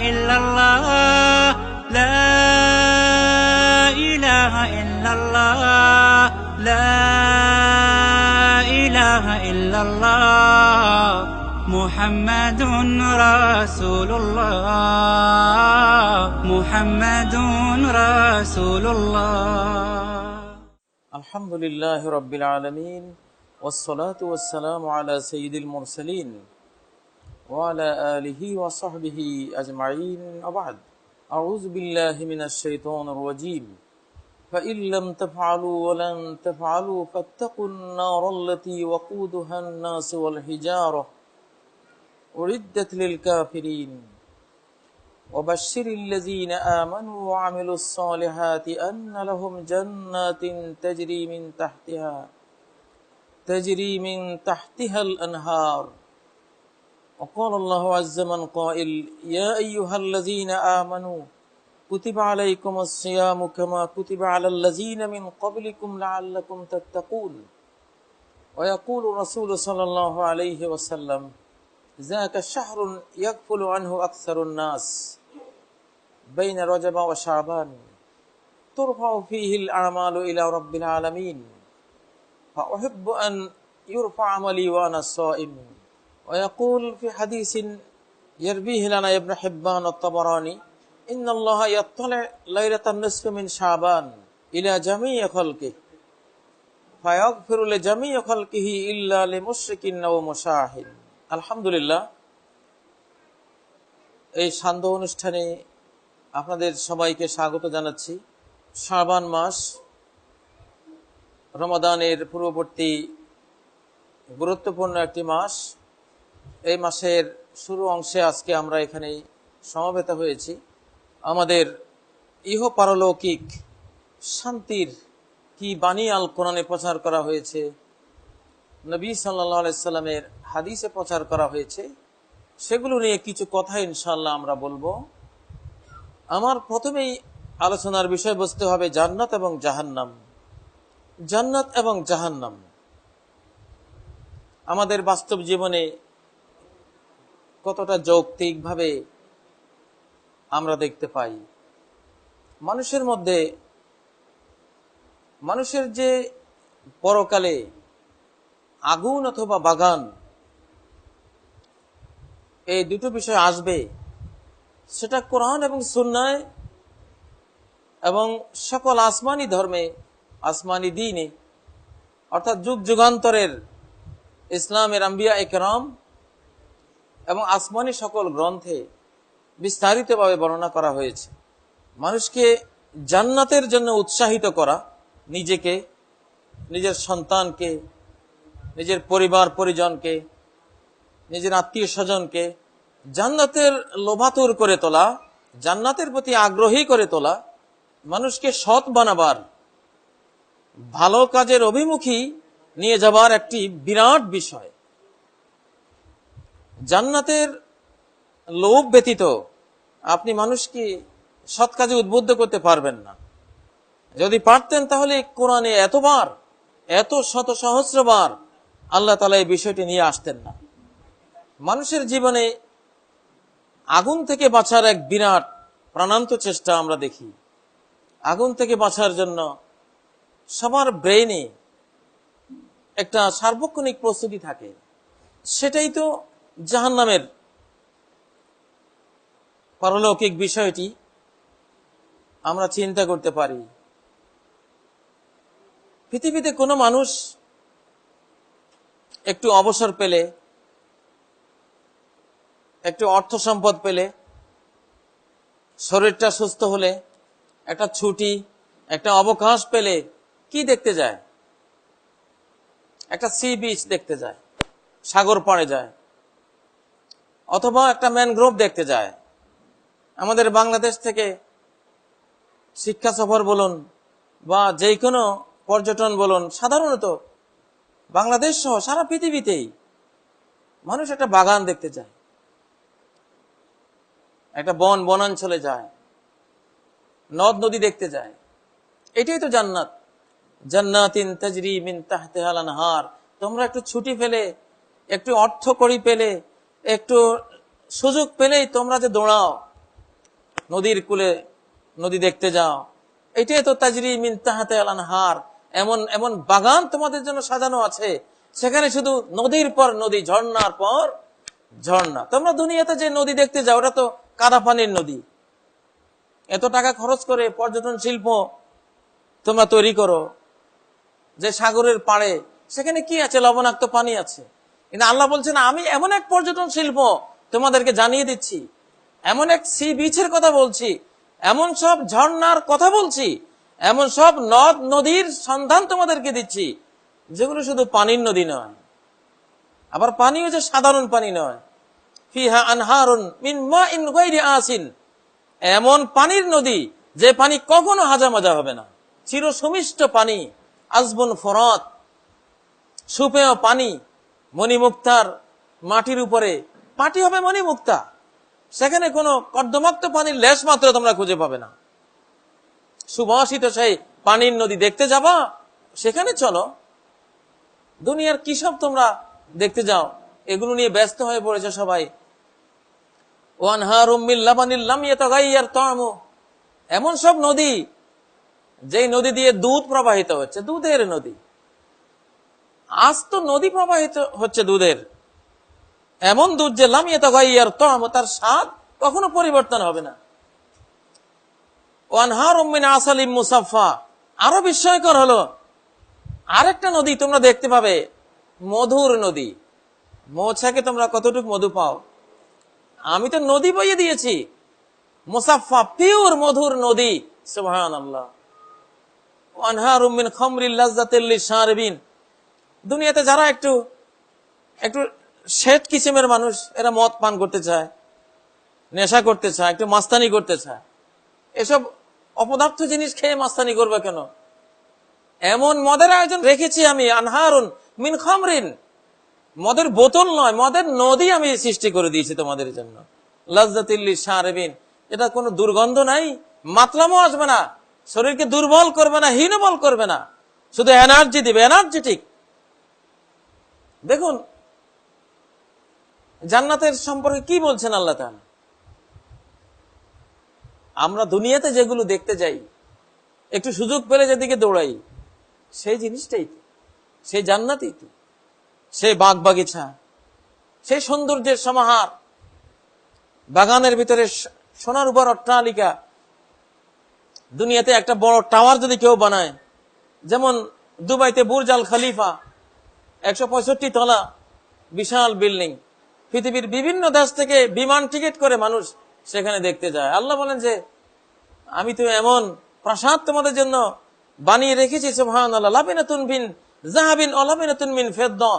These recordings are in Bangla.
إلا الله لا إله إلا الله لا إله إلا الله محمد رسول الله محمد رسول الله الحمد لله رب العالمين والصلاة والسلام على سيد المرسلين وعلى آله وصحبه أجمعين وبعد أعوذ بالله من الشيطان الرجيم فإن لم تفعلوا ولن تفعلوا فاتقوا النار التي وقودها الناس والحجارة أعدت للكافرين وبشر الذين آمنوا وعملوا الصالحات أن لهم جنات تجري من تحتها الأنهار وقال الله عز من قائل يا أيها الذين آمنوا كتب عليكم الصيام كما كتب على الذين من قبلكم لعلكم تتقون ويقول الرسول صلى الله عليه وسلم ذاك الشهر يغفل عنه أكثر الناس بين رجب وشعبان ترفع فيه الأعمال إلى رب العالمين فأحب أن يرفع عملي وأنا الصائم ويقول في حديث يرويه لنا ابن حبان الطبراني إن الله يطلع ليلة النصف من شعبان إلى جميع خلقه فيغفر لجميع خلقه إلا لمشرك أو مشاهد আলহামদুলিল্লাহ এই সান্ধ্য অনুষ্ঠানে আপনাদের সবাইকে স্বাগত জানাচ্ছি। শাবান মাস রমাদানের পূর্ববর্তী গুরুত্বপূর্ণ একটি মাস। এই মাসের শুরু অংশে আজকে আমরা এখানে সমবেত হয়েছি। আমাদের ইহপারলৌকিক শান্তির কি বাণী আল কোরআনে প্রচার করা হয়েছে, নবী সাল্লাল্লাহু আলাইহি সাল্লামের হাদিসে প্রচার করা হয়েছে, সেগুলো নিয়ে কিছু কথা ইনশাআল্লাহ আমরা বলবো। আমার প্রথমেই আলোচনার বিষয়বস্তু হবে জান্নাত এবং জাহান্নাম। জান্নাত এবং জাহান্নাম আমাদের বাস্তব জীবনে কতটা যৌক্তিকভাবে আমরা দেখতে পাই। মানুষের যে পরকালে আগুন অথবা বাগান, এই দুটো বিষয় আসবে, সেটা কোরআন এবং সুন্নায় এবং সকল আসমানি ধর্মে, আসমানি দ্বীনে, অর্থাৎ যুগ যুগান্তরের ইসলামের আম্বিয়া ইকরাম এবং আসমানি সকল গ্রন্থে বিস্তারিতভাবে বর্ণনা করা হয়েছে। মানুষকে জান্নাতের জন্য উৎসাহিত করা, নিজেকে, নিজের সন্তানকে, নিজের পরিবার পরিজনকে, নিজের আত্মীয় স্বজনকে জান্নাতের লোভাতুর করে তোলা, জান্নাতের প্রতি আগ্রহী করে তোলা, মানুষকে সৎ বানাবার, ভালো কাজের অভিমুখী নিয়ে যাবার একটি বিরাট বিষয়। জান্নাতের লোভ ব্যতীত আপনি মানুষকে সৎ কাজে উদ্বুদ্ধ করতে পারবেন না। যদি পারতেন তাহলে কোরআনে এতবার, এত শত সহস্রবার আল্লাহ তাআলা এই বিষয়টি নিয়ে আসতেন না। মানুষের জীবনে আগুন থেকে বাঁচার এক বিরাট প্রাণান্ত চেষ্টা আমরা দেখি। আগুন থেকে বাঁচার জন্য সবার ব্রেইনে একটা সার্বক্ষণিক প্রস্তুতি থাকে। সেটাই তো জাহান্নামের পারলৌকিক বিষয়টি আমরা চিন্তা করতে পারি। পৃথিবীতে কোনো মানুষ একটু অবসর পেলে, একটু অর্থ সম্পদ পেলে, শরীরটা সুস্থ হলে, একটা ছুটি, একটা অবকাশ পেলে কি দেখতে যায়? একটা সি বিচ দেখতে যায়, সাগর পাড়ে যায়, অথবা একটা ম্যানগ্রোভ দেখতে যায়। আমাদের বাংলাদেশ থেকে শিক্ষা সফর বলুন বা যে কোনো পর্যটন বলুন, সাধারণত বাংলাদেশ সহ সারা পৃথিবীতেই মানুষ একটা বাগান দেখতে যায়, একটা বনাঞ্চলে যায়, নদ নদী দেখতে যায়। এটাই তো জান্নাত। জান্নাতিন তাজরি মিন তাহতিহাল আনহার। তোমরা একটু ছুটি পেলে, একটু অর্থ কড়ি পেলে, একটু সুযোগ পেলেই তোমরা যে দৌড়াও, নদীর কূলে নদী দেখতে যাও, এটাই তো তাজরি মিন তাহতে আল আনহার, এমন এমন বাগান তোমাদের জন্য সাজানো আছে, সেখানে শুধু নদীর পর নদী, ঝর্ণার পর ঝর্ণা। তোমরা দুনিয়াতে যে নদী দেখতে যাও ওটা তো কাদা পানির নদী। এত টাকা খরচ করে পর্যটন শিল্প তোমরা তৈরি করো, যে সাগরের পাড়ে সেখানে কি আছে? লবণাক্ত পানি আছে। কিন্তু আল্লাহ বলছেন আমি এমন এক পর্যটন শিল্প তোমাদেরকে জানিয়ে দিচ্ছি, এমন এক সি বিচের কথা বলছি, এমন সব ঝর্ণার কথা বলছি, এমন সব নদ নদীর সন্ধান তোমাদেরকে দিচ্ছি, যেগুলো শুধু পানির নদী নয়, আবার পানিও যে সাধারণ পানি নয়। ফিহা আনহারুন মিন মাইন গায়রি আসিন, এমন পানির নদী যে পানি কখনো হাজামাজা হবে না, চির সুমিষ্ট পানি। আজবুন ফরাত, সুপেয় পানি, মণিমুক্তার মাটির উপরে পাটি হবে মণিমুক্তা, সেখানে কোনো কর্দমাক্ত পানির লেশ মাত্র তোমরা খুঁজে পাবে না। সুবাসিত সেই পানির নদী দেখতে যাবা, সেখানে চলো। দুনিয়ার কি সব তোমরা দেখতে যাও, এগুলো নিয়ে ব্যস্ত হয়ে পড়েছে সবাই। ওয়ানহারুম মিন লাবানিল লাম ইয়াতাগায়্যার তা'মু, এমন সব নদী যেই নদী দিয়ে দুধ প্রবাহিত হচ্ছে, দুধের নদী। আজ তো নদী প্রবাহিত হচ্ছে দুধের, এমন দুধ যে লাম ইয়াতাগায়্যার তা'মু, তার স্বাদ কখনো পরিবর্তন হবে না। ওয়ানহারুম মিন আসালিম মুসাফফা, আরো বিস্ময়কর হলো আরেকটা নদী তোমরা দেখতে পাবে, মধুর নদী। মৌচাকে তোমরা কতটুকু মধু পাও? আমি তো নদী বইয়ে দিয়েছি, মুসাফফা, পিওর মধুর নদী। সুবহানাল্লাহ। ওয়ানহারুম মিন খামরিল লাযযাতিল লিশারিবিন, দুনিয়াতে যারা একটু একটু শেট কিসিমের মানুষ, এরা মদ পান করতে চায়, নেশা করতে চায়, একটু মাস্তানি করতে চায়, এসব অপদার্থ জিনিস খেয়ে মাস্তানি করবে কেন? এমন মদের আয়োজন রেখেছি আমি, আনহারুন মিন খামরিন, মদের বোতল নয়, মদের নদী আমি সৃষ্টি করে দিয়েছি তোমাদের জন্য। লাযযাতিল লিশারিবিন, এটা কোনো দুর্গন্ধ নাই, মাতলামও আসবে না, শরীরকে দুর্বল করবে না, হীনবল করবে না, শুধু এনার্জি দিবে, এনার্জেটিক। দেখুন জান্নাতের সম্পর্কে কি বলছেন আল্লাহ তাআলা। আমরা দুনিয়াতে যেগুলো দেখতে যাই, একটু সুযোগ পেলে যেদিকে দৌড়াই, সেই জিনিসটাই তো, সেই জান্নাতই তো, সেই বাগ বাগিচা, সেই সৌন্দর্যের সমাহার, বাগানের ভিতরে সোনার উপর অট্টালিকা। দুনিয়াতে একটা বড় টাওয়ার যদি কেউ বানায়, যেমন দুবাইতে বুর্জ আল খলিফা, 165 তলা বিশাল বিল্ডিং, পৃথিবীর বিভিন্ন দেশ থেকে বিমান টিকিট করে মানুষ সেখানে দেখতে যায়। আল্লাহ বলেন যে আমি তো এমন প্রাসাদ তোমাদের জন্য বানিয়ে রেখেছি, সুবহানাল্লাহ, লাবিনাতুন বিন যাহাবিন ওয়া লাবিনাতুন মিন ফিদ্দা,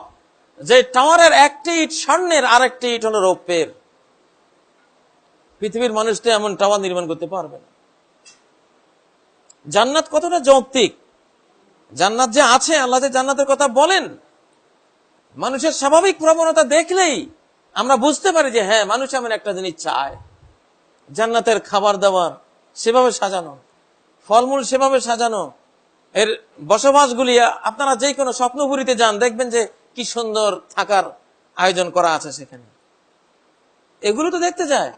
যে টাওয়ারের একটি ইট স্বর্ণের, আরেকটি ইট হলো রৌপ্যের। পৃথিবীর মানুষ তো এমন টাওয়ার নির্মাণ করতে পারবে না। জান্নাত কতটা যৌক্তিক, জান্নাত যে আছে, আল্লাহ যে জান্নাতের কথা বলেন, মানুষের স্বাভাবিক প্রবণতা দেখলেই আমরা বুঝতে পারি যে হ্যাঁ, মানুষ এমন একটা জিনিস চায়। জান্নাতের খাবার দাবার সেভাবে সাজানো, ফলমূল সেভাবে সাজানো, এর বসবাসগুলি, আপনারা যে কোনো স্বপ্নপুরীতে যান, দেখবেন যে কি সুন্দর থাকার আয়োজন করা আছে সেখানে। এগুলো তো দেখতে যায়,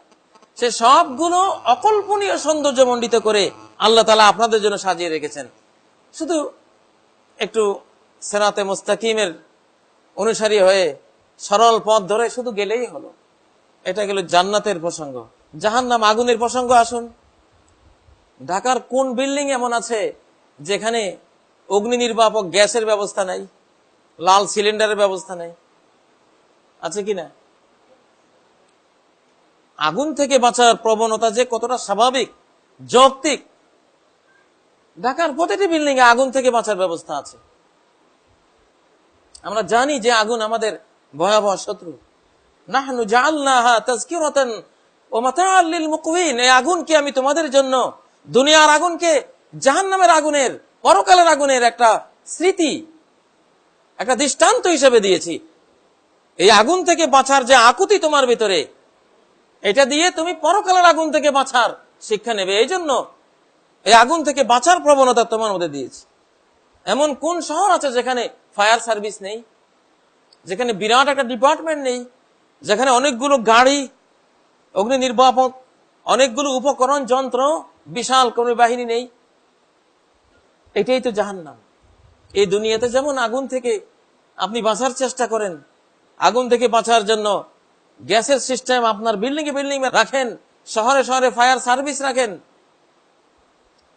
সে সবগুলো অকল্পনীয় সৌন্দর্য মণ্ডিত করে আল্লাহ তাআলা আপনাদের জন্য সাজিয়ে রেখেছেন। শুধু একটু সিরাতে মুস্তাকিমের অনুসারী হয়ে সরল পথ ধরে শুধু গেলেই হলো। এটা গেল জান্নাতের প্রসঙ্গ। জাহান্নাম, আগুনের প্রসঙ্গ আসুন। ঢাকার কোন বিল্ডিং এমন আছে যেখানে অগ্নি নির্বাপক গ্যাসের ব্যবস্থা নাই, লাল সিলিন্ডারের ব্যবস্থা নাই? আছে কিনা? আগুন থেকে বাঁচার প্রবণতা যে কতটা স্বাভাবিক, যৌক্তিক। ঢাকার প্রতিটি বিল্ডিং এ আগুন থেকে বাঁচার ব্যবস্থা আছে। আমরা জানি যে আগুন আমাদের ভয়াবহ শত্রু। নাহনু জাআলনাহা তাযকিরাতান ওয়া মাতাআল লিল মুকওয়িন, এই আগুনকে আমি তোমাদের জন্য, দুনিয়ার আগুনকে জাহান্নামের আগুনের, পরকালের আগুনের একটা স্মৃতি, একটা দৃষ্টান্ত হিসেবে দিয়েছি। এই আগুন থেকে বাঁচার যে আকুতি তোমার ভিতরে, এটা দিয়ে তুমি পরকালের আগুন থেকে বাঁচার শিক্ষা নেবে। এই জন্য এই আগুন থেকে বাঁচার প্রবণতা তোমার মধ্যে দিয়েছি। এমন কোন শহর আছে যেখানে ফায়ার সার্ভিস নেই, যেখানে বিরাট একটা ডিপার্টমেন্ট নেই, যেখানে অনেকগুলো গাড়ি, অগ্নি নির্বাপক অনেকগুলো উপকরণ, যন্ত্র, বিশাল কোন বাহিনী নেই। এটাই তো জাহান্নাম। এই দুনিয়াতে যেমন আগুন থেকে আপনি বাঁচার চেষ্টা করেন, আগুন থেকে বাঁচার জন্য গ্যাসের সিস্টেম আপনার বিল্ডিং এ বিল্ডিং রাখেন, শহরে শহরে ফায়ার সার্ভিস রাখেন,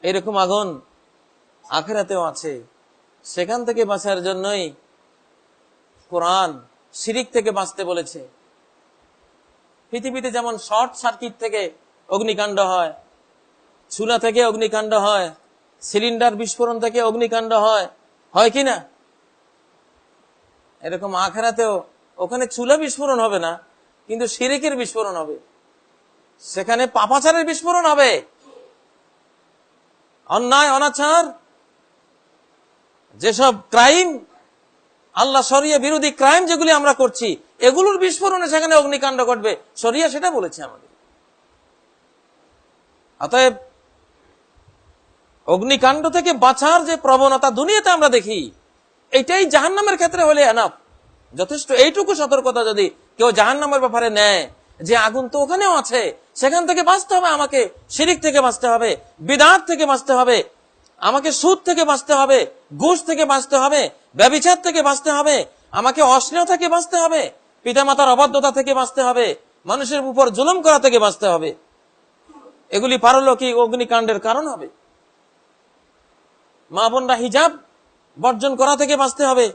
এরকম আগুন আখিরাতেও আছে। সেখান থেকে বাঁচার জন্যই কোরআন শিরিক থেকে বাঁচতে বলেছে। পৃথিবীতে যেমন শর্ট সার্কিট থেকে অগ্নিকাণ্ড হয়, চুলা থেকে অগ্নিকাণ্ড হয়, সিলিন্ডার বিস্ফোরণ থেকে অগ্নিকাণ্ড হয়, হয় কিনা? এরকম আখিরাতেও ওখানে চুলা বিস্ফোরণ হবে না, কিন্তু শিরিকের বিস্ফোরণ হবে। সেখানে পাপাচারের বিস্ফোরণ হবে, অন্যায় অনাচার, যেসব ক্রাইম, আল্লাহ শরিয়া বিরোধী ক্রাইম যেগুলি আমরা করছি, এগুলোর বিস্ফোরণে সেখানে অগ্নিকাণ্ড ঘটবে। শরিয়া সেটা বলেছে আমাদের। অতএব অগ্নিকাণ্ড থেকে বাঁচার যে প্রবণতা দুনিয়াতে আমরা দেখি, এটাই জাহান্নামের ক্ষেত্রে হলে এনাফ, যথেষ্ট। এইটুকু সতর্কতা যদি কেউ জাহান্নামের ব্যাপারে নেয়, যে আগুন তো ওখানেও আছে, সেখান থেকে বাঁচতে হবে, আমাকে শিরিক থেকে বাঁচতে হবে, বিদআত থেকে বাঁচতে হবে, আমাকে সুদ থেকে বাঁচতে হবে, ঘুষ থেকে বাঁচতে হবে, ব্যভিচার থেকে বাঁচতে হবে, আমাকে অশ্লীলতা থেকে বাঁচতে হবে, পিতামাতার অবাধ্যতা থেকে বাঁচতে হবে, মানুষের উপর জুলুম করা থেকে বাঁচতে হবে। এগুলি পারলৌকিক অগ্নিকাণ্ডের কারণ হবে। মা বোনরা হিজাব বর্জন করা থেকে বাঁচতে হবে।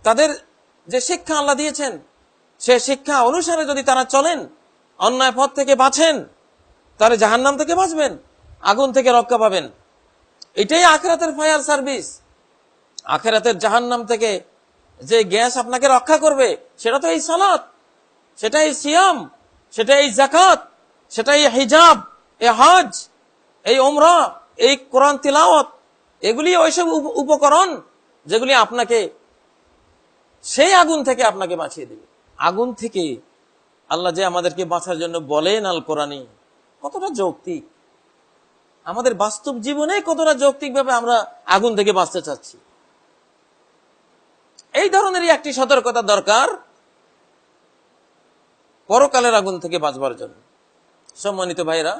তাদের যে শিক্ষা আল্লাহ দিয়েছেন, সে শিক্ষা অনুসারে যদি তারা চলেন, অন্যায় পথ থেকে বাঁচেন, তাহলে জাহান্নাম থেকে বাঁচবেন, আগুন থেকে রক্ষা পাবেন। এটাই আখিরাতের ফায়ার সার্ভিস। আখিরাতের জাহান্নাম থেকে যে গ্যাস আপনাকে রক্ষা করবে, সেটা তো এই সালাত, সেটা এই সিয়াম, সেটা এই যাকাত, সেটা এই হিজাব, এই হজ, এই উমরা, এই কোরআন তিলাওয়াত, এগুলি ওইসব উপকরণ যেগুলি আপনাকে সেই আগুন থেকে আপনাকে বাঁচিয়ে দেবে। আগুন থেকে আল্লাহ যে আমাদেরকে বাঁচার জন্য বলেন আল কোরআনে, কতটা যৌক্তিক। আমাদের বাস্তব জীবনে কতটা যৌক্তিক ভাবে আমরা আগুন থেকে বাঁচতে চাচ্ছি। এই ধরনেরই একটি সতর্কতা দরকার পরকালের আগুন থেকে বাঁচবার জন্য। সম্মানিত ভাইরা,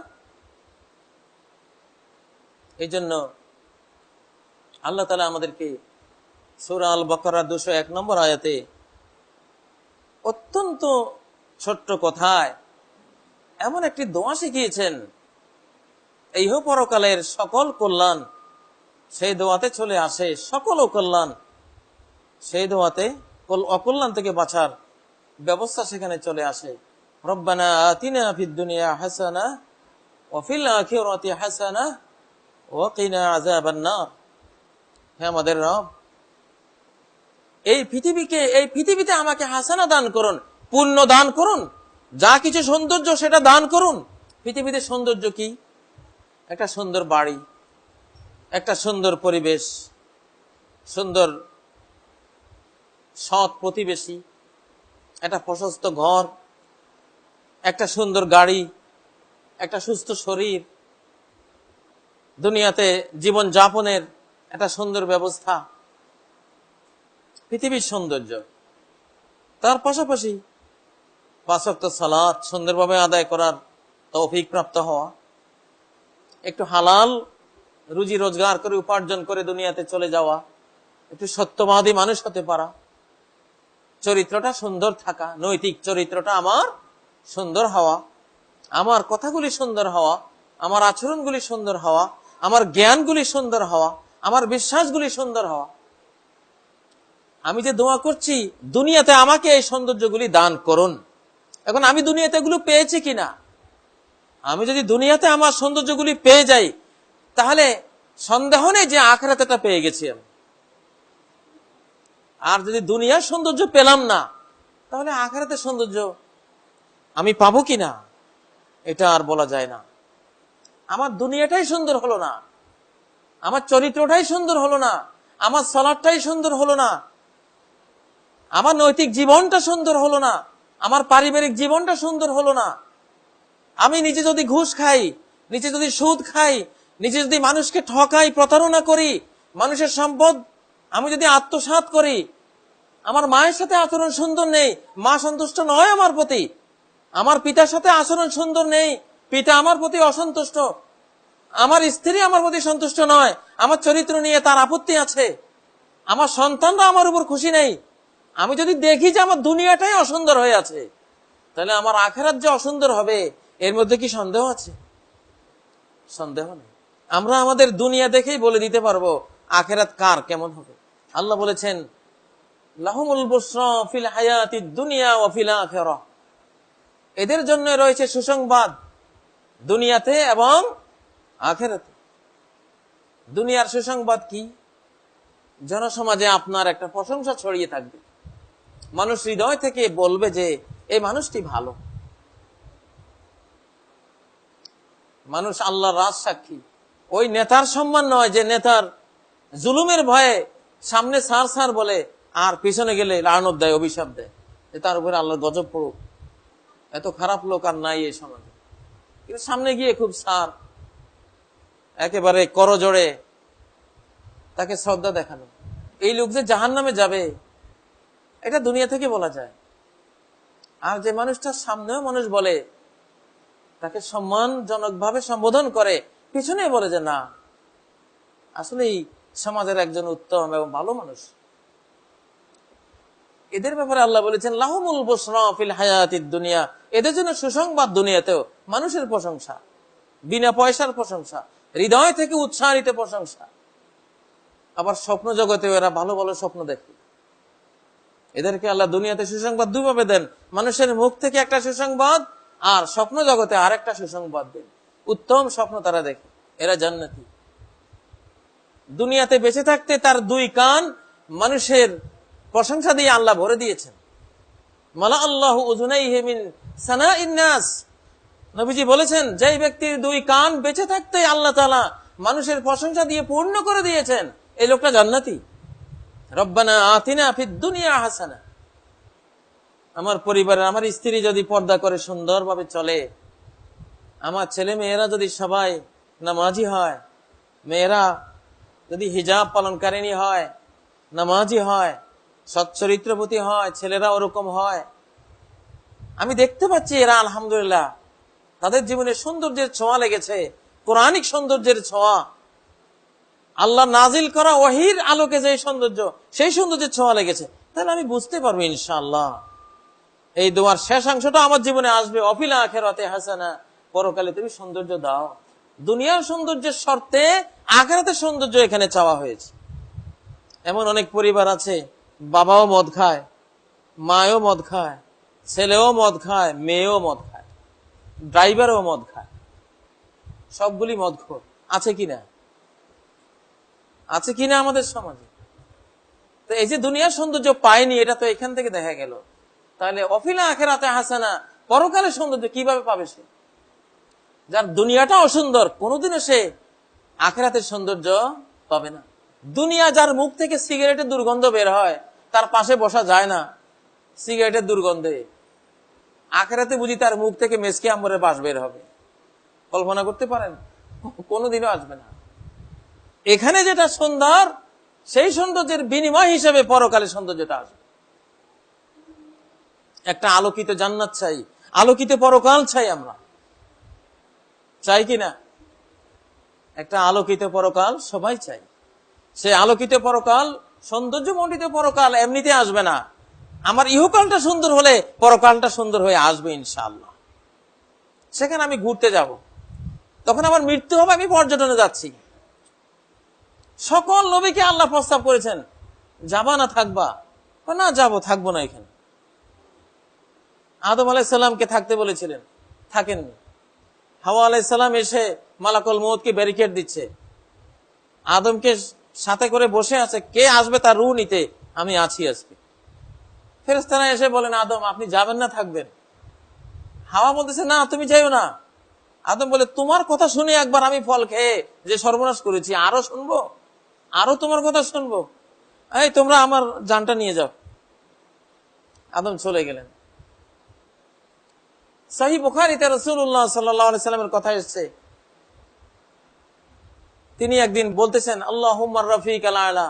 এই জন্য আল্লাহ তাআলা আমাদেরকে সূরা আল বাকারা 201 নম্বর আয়াতে অত্যন্ত ছোট্ট কথায় এমন একটি দোয়া শিখিয়েছেন, এই পরকালের সকল কল্যাণ সেই দোয়াতে চলে আসে, সকল কল্যাণ সেই দোয়াতে, অকল্যাণ থেকে বাঁচার ব্যবস্থা সেখানে চলে আসে। রব্বানা আতিনা ফিদ দুনিয়া হাসানা ওয়া ফিল আখিরাতি হাসানা ওয়া কিনা আযাবান নার। হে আমাদের রব, এই পৃথিবীতে আমাকে হাসানা দান করুন, পুণ্য দান করুন, যা কিছু সৌন্দর্য সেটা দান করুন। পৃথিবীতে সৌন্দর্য কি? একটা সুন্দর বাড়ি, একটা সুন্দর পরিবেশ, সুন্দর সৎ প্রতিবেশী, একটা প্রশস্ত ঘর, একটা সুন্দর গাড়ি, একটা সুস্থ শরীর, দুনিয়াতে জীবন যাপনের একটা সুন্দর ব্যবস্থা, পৃথিবীর সৌন্দর্য। তার পাশাপাশি 5 ওয়াক্ত সালাত সুন্দরভাবে আদায় করার তৌফিক প্রাপ্ত হওয়া, একটু হালাল রুজি রোজগার করে উপার্জন করে দুনিয়াতে চলে যাওয়া, একটু সত্যবাদী মানুষ হতে পারা, চরিত্রটা সুন্দর থাকা, নৈতিক চরিত্রটা আমার সুন্দর হওয়া, আমার কথাগুলি সুন্দর হওয়া, আমার আচরণগুলি সুন্দর হওয়া, আমার জ্ঞানগুলি সুন্দর হওয়া, আমার বিশ্বাসগুলি সুন্দর হওয়া। আমি যে দোয়া করছি, দুনিয়াতে আমাকে এই সৌন্দর্যগুলি দান করুন। এখন আমি দুনিয়াতে এগুলো পেয়েছি কিনা? আমি যদি দুনিয়াতে আমার সৌন্দর্যগুলি পেয়ে যাই, তাহলে সন্দেহ নেই যে আখিরাতে তা পেয়ে গেছি আমি। আর যদি দুনিয়ার সৌন্দর্য পেলাম না, তাহলে আখিরাতের সৌন্দর্য আমি পাবো কিনা এটা আর বলা যায় না। আমার দুনিয়াটাই সুন্দর হলো না, আমার চরিত্রটাই সুন্দর হলো না, আমার সালাতটাই সুন্দর হলো না, আমার নৈতিক জীবনটা সুন্দর হলো না, আমার পারিবারিক জীবনটা সুন্দর হলো না। আমি নিজে যদি ঘুষ খাই, নিজে যদি সুদ খাই, নিজে যদি মানুষকে ঠকাই, প্রতারণা করি, মানুষের সম্পদ আমি যদি আত্মসাৎ করি, আমার মায়ের সাথে আচরণ সুন্দর নেই, মা সন্তুষ্ট নয় আমার প্রতি, আমার পিতার সাথে আচরণ সুন্দর নেই, পিতা আমার প্রতি অসন্তুষ্ট, আমার স্ত্রী আমার প্রতি সন্তুষ্ট নয়, আমার চরিত্র নিয়ে তার আপত্তি আছে, আমার সন্তানরা আমার উপর খুশি নেই, আমি যদি দেখি যে আমার দুনিয়াটাই অসুন্দর হয়ে আছে, তাহলে আমার আখিরাত যে অসুন্দর হবে এর মধ্যে কি সন্দেহ আছে? সন্দেহ নেই। আমরা আমাদের দুনিয়া দেখেই বলে দিতে পারবো আখিরাত কার কেমন হবে। আল্লাহ বলেছেন, লাহুমুল বুশরা ফিল হায়াতিদ দুনিয়া ওয়া ফিল আখিরাহ, এদের জন্য রয়েছে সুসংবাদ দুনিয়াতে এবং আখিরাতে। দুনিয়ার সুসংবাদ কি? জনসমাজে আপনার একটা প্রশংসা ছড়িয়ে থাকবে, মানুষ হৃদয় থেকে বলবে যে এই মানুষটি ভালো। মানুষ আল্লাহর রাজ সাক্ষী। ওই নেতার সম্মান নয় যে নেতার জুলুমের ভয়ে সামনে সার সার বলে আর পিছনে গেলে লানত দেয়, অভিশাপ দেয় যে তার উপরে আল্লাহর গজব পড়ুক, এত খারাপ লোক আর নাই এই সমাজে। কিন্তু সামনে গিয়ে খুব সার, একেবারে করজোড়ে তাকে শ্রদ্ধা দেখানো। এই লোক যে জাহান্নামে যাবে এটা দুনিয়া থেকে বলা যায়। আর যে মানুষটার সামনেও মানুষ বলে, তাকে সম্মানজনক ভাবে সম্বোধন করে, পিছনে বলে যে না আসলেই সমাজের একজন উত্তম এবং ভালো মানুষ, এদের ব্যাপারে আল্লাহ বলেছেন লাহুমুল বুশরা ফিল হায়াতিদ দুনিয়া, এদের জন্য সুসংবাদ দুনিয়াতেও, মানুষের প্রশংসা, বিনা পয়সার প্রশংসা, হৃদয় থেকে উৎসাহিত প্রশংসা। আবার স্বপ্ন জগতেও এরা ভালো ভালো স্বপ্ন দেখে। এদেরকে আল্লাহ দুনিয়াতে সুসংবাদ দুভাবে দেন, মানুষের মুখ থেকে একটা সুসংবাদ আর স্বপ্ন জগতে আরেকটা সুসংবাদ দেন। উত্তম স্বপ্ন তারা দেখে, এরা জান্নাতি। দুনিয়াতে বেঁচে থাকতে তার দুই কান মানুষের প্রশংসা দিয়ে আল্লাহ ভরে দিয়েছেন। মালা আল্লাহু উযুনাইহি মিন সানাইন নাস, নবীজি বলেছেন যে ব্যক্তির দুই কান বেঁচে থাকতে আল্লাহ তাআলা মানুষের প্রশংসা দিয়ে পূর্ণ করে দিয়েছেন, এই লোকটা জান্নাতি। রব্বানা আতিনা ফিদ দুনিয়া হাসানা, আমার পরিবারের আমার স্ত্রী যদি পর্দা করে সুন্দরভাবে চলে, আমার ছেলে মেয়েরা যদি সবাই নামাজি হয়, মেয়েরা যদি হিজাব পালনকারিনী হয়, নামাজি হয়, সচ্চরিত্রবতী হয়, ছেলেরা ওরকম হয়, আমি দেখতে পাচ্ছি এরা আলহামদুলিল্লাহ তাদের জীবনে সৌন্দর্যের ছোঁয়া লেগেছে, কোরআনিক সৌন্দর্যের ছোঁয়া, আল্লাহ নাজিল করা ওহীর আলোকে যে সৌন্দর্য, সেই সৌন্দর্যের ছোঁয়া লেগেছে, তাহলে আমি বুঝতে পারবো ইনশাআল্লাহ এই দোয়ার শেষাংশটা আমার জীবনে আসবে, অফিল আখিরাতে হাসানা, পরকালে তুমি সৌন্দর্য দাও। দুনিয়ার সৌন্দর্যের শর্তে আখিরাতের সৌন্দর্য এখানে চাওয়া হয়েছে। এমন অনেক পরিবার আছে, বাবাও মদ খায়, মাও মদ খায়, ছেলেও মদ খায়, মেয়েও মদ খায়, ড্রাইভারও মদ খায়, সবগুলি মদখোর। আছে কিনা? আছে কিনা আমাদের সমাজে? তো এই যে দুনিয়ার সৌন্দর্য পায়নি, এটা তো এখান থেকে দেখা গেল। তাহলে অফিল আখিরাতে হাসানা, পরকালের সৌন্দর্য কিভাবে পাবে সে? যার দুনিয়াটা অসুন্দর, কোনোদিনও সে আখিরাতের সৌন্দর্য পাবে না। দুনিয়া যার মুখ থেকে সিগারেটের দুর্গন্ধ বের হয়, তার পাশে বসা যায় না সিগারেটের দুর্গন্ধে, আখিরাতে বুঝি তার মুখ থেকে মেসকি আম্বরের বাস বের হবে? কল্পনা করতে পারেন? কোনোদিনও আসবে না। এখানে যেটা সুন্দর, সেই সৌন্দর্যের বিনিময় হিসেবে পরকালের সৌন্দর্যটা আসবে। একটা আলোকিত জান্নাত চাই, আলোকিত পরকাল চাই। আমরা চাই কিনা? একটা আলোকিত পরকাল সবাই চাই। সে আলোকিত পরকাল, সৌন্দর্যমণ্ডিত পরকাল এমনিতে আসবে না। আমার ইহকালটা সুন্দর হলে পরকালটা সুন্দর হয়ে আসবে ইনশাআল্লাহ। সেখানে আমি ঘুরতে যাব, তখন আমার মৃত্যু হবে, আমি পর্যটনে যাচ্ছি। সকল নবীকে আল্লাহ প্রস্তাব করেছেন, যাবা না থাকবা? না যাবো, থাকবো না এখানে। আদম আলাইহিস সালামকে থাকতে বলেছিলেন, থাকেননি। হাওয়া আলাইহিস সালাম এসে মালাকুল মউতকে ব্যারিকেড দিচ্ছে, আদমকে সাথে করে বসে আছে, কে আসবে তার রূহ নিতে? আমি আছি আজকে। ফেরেশতারা এসে বলেন, আদম আপনি যাবেন না থাকবেন? হাওয়া বলতেছে না তুমি যাইও না। আদম বলে, তোমার কথা শুনে একবার আমি ফল খেয়ে যে সর্বনাশ করেছি, আরো শুনবো, আরো তোমার কথা শুনবো, এই তোমরা আমার জানটা নিয়ে যাও। আদম চলে গেলেন। সহিহ বুখারীতে রাসূলুল্লাহ সাল্লাল্লাহু আলাইহি সাল্লামের কথা এসেছে, তিনি একদিন বলতেছেন আল্লাহুম্মা রাফিকাল আলা,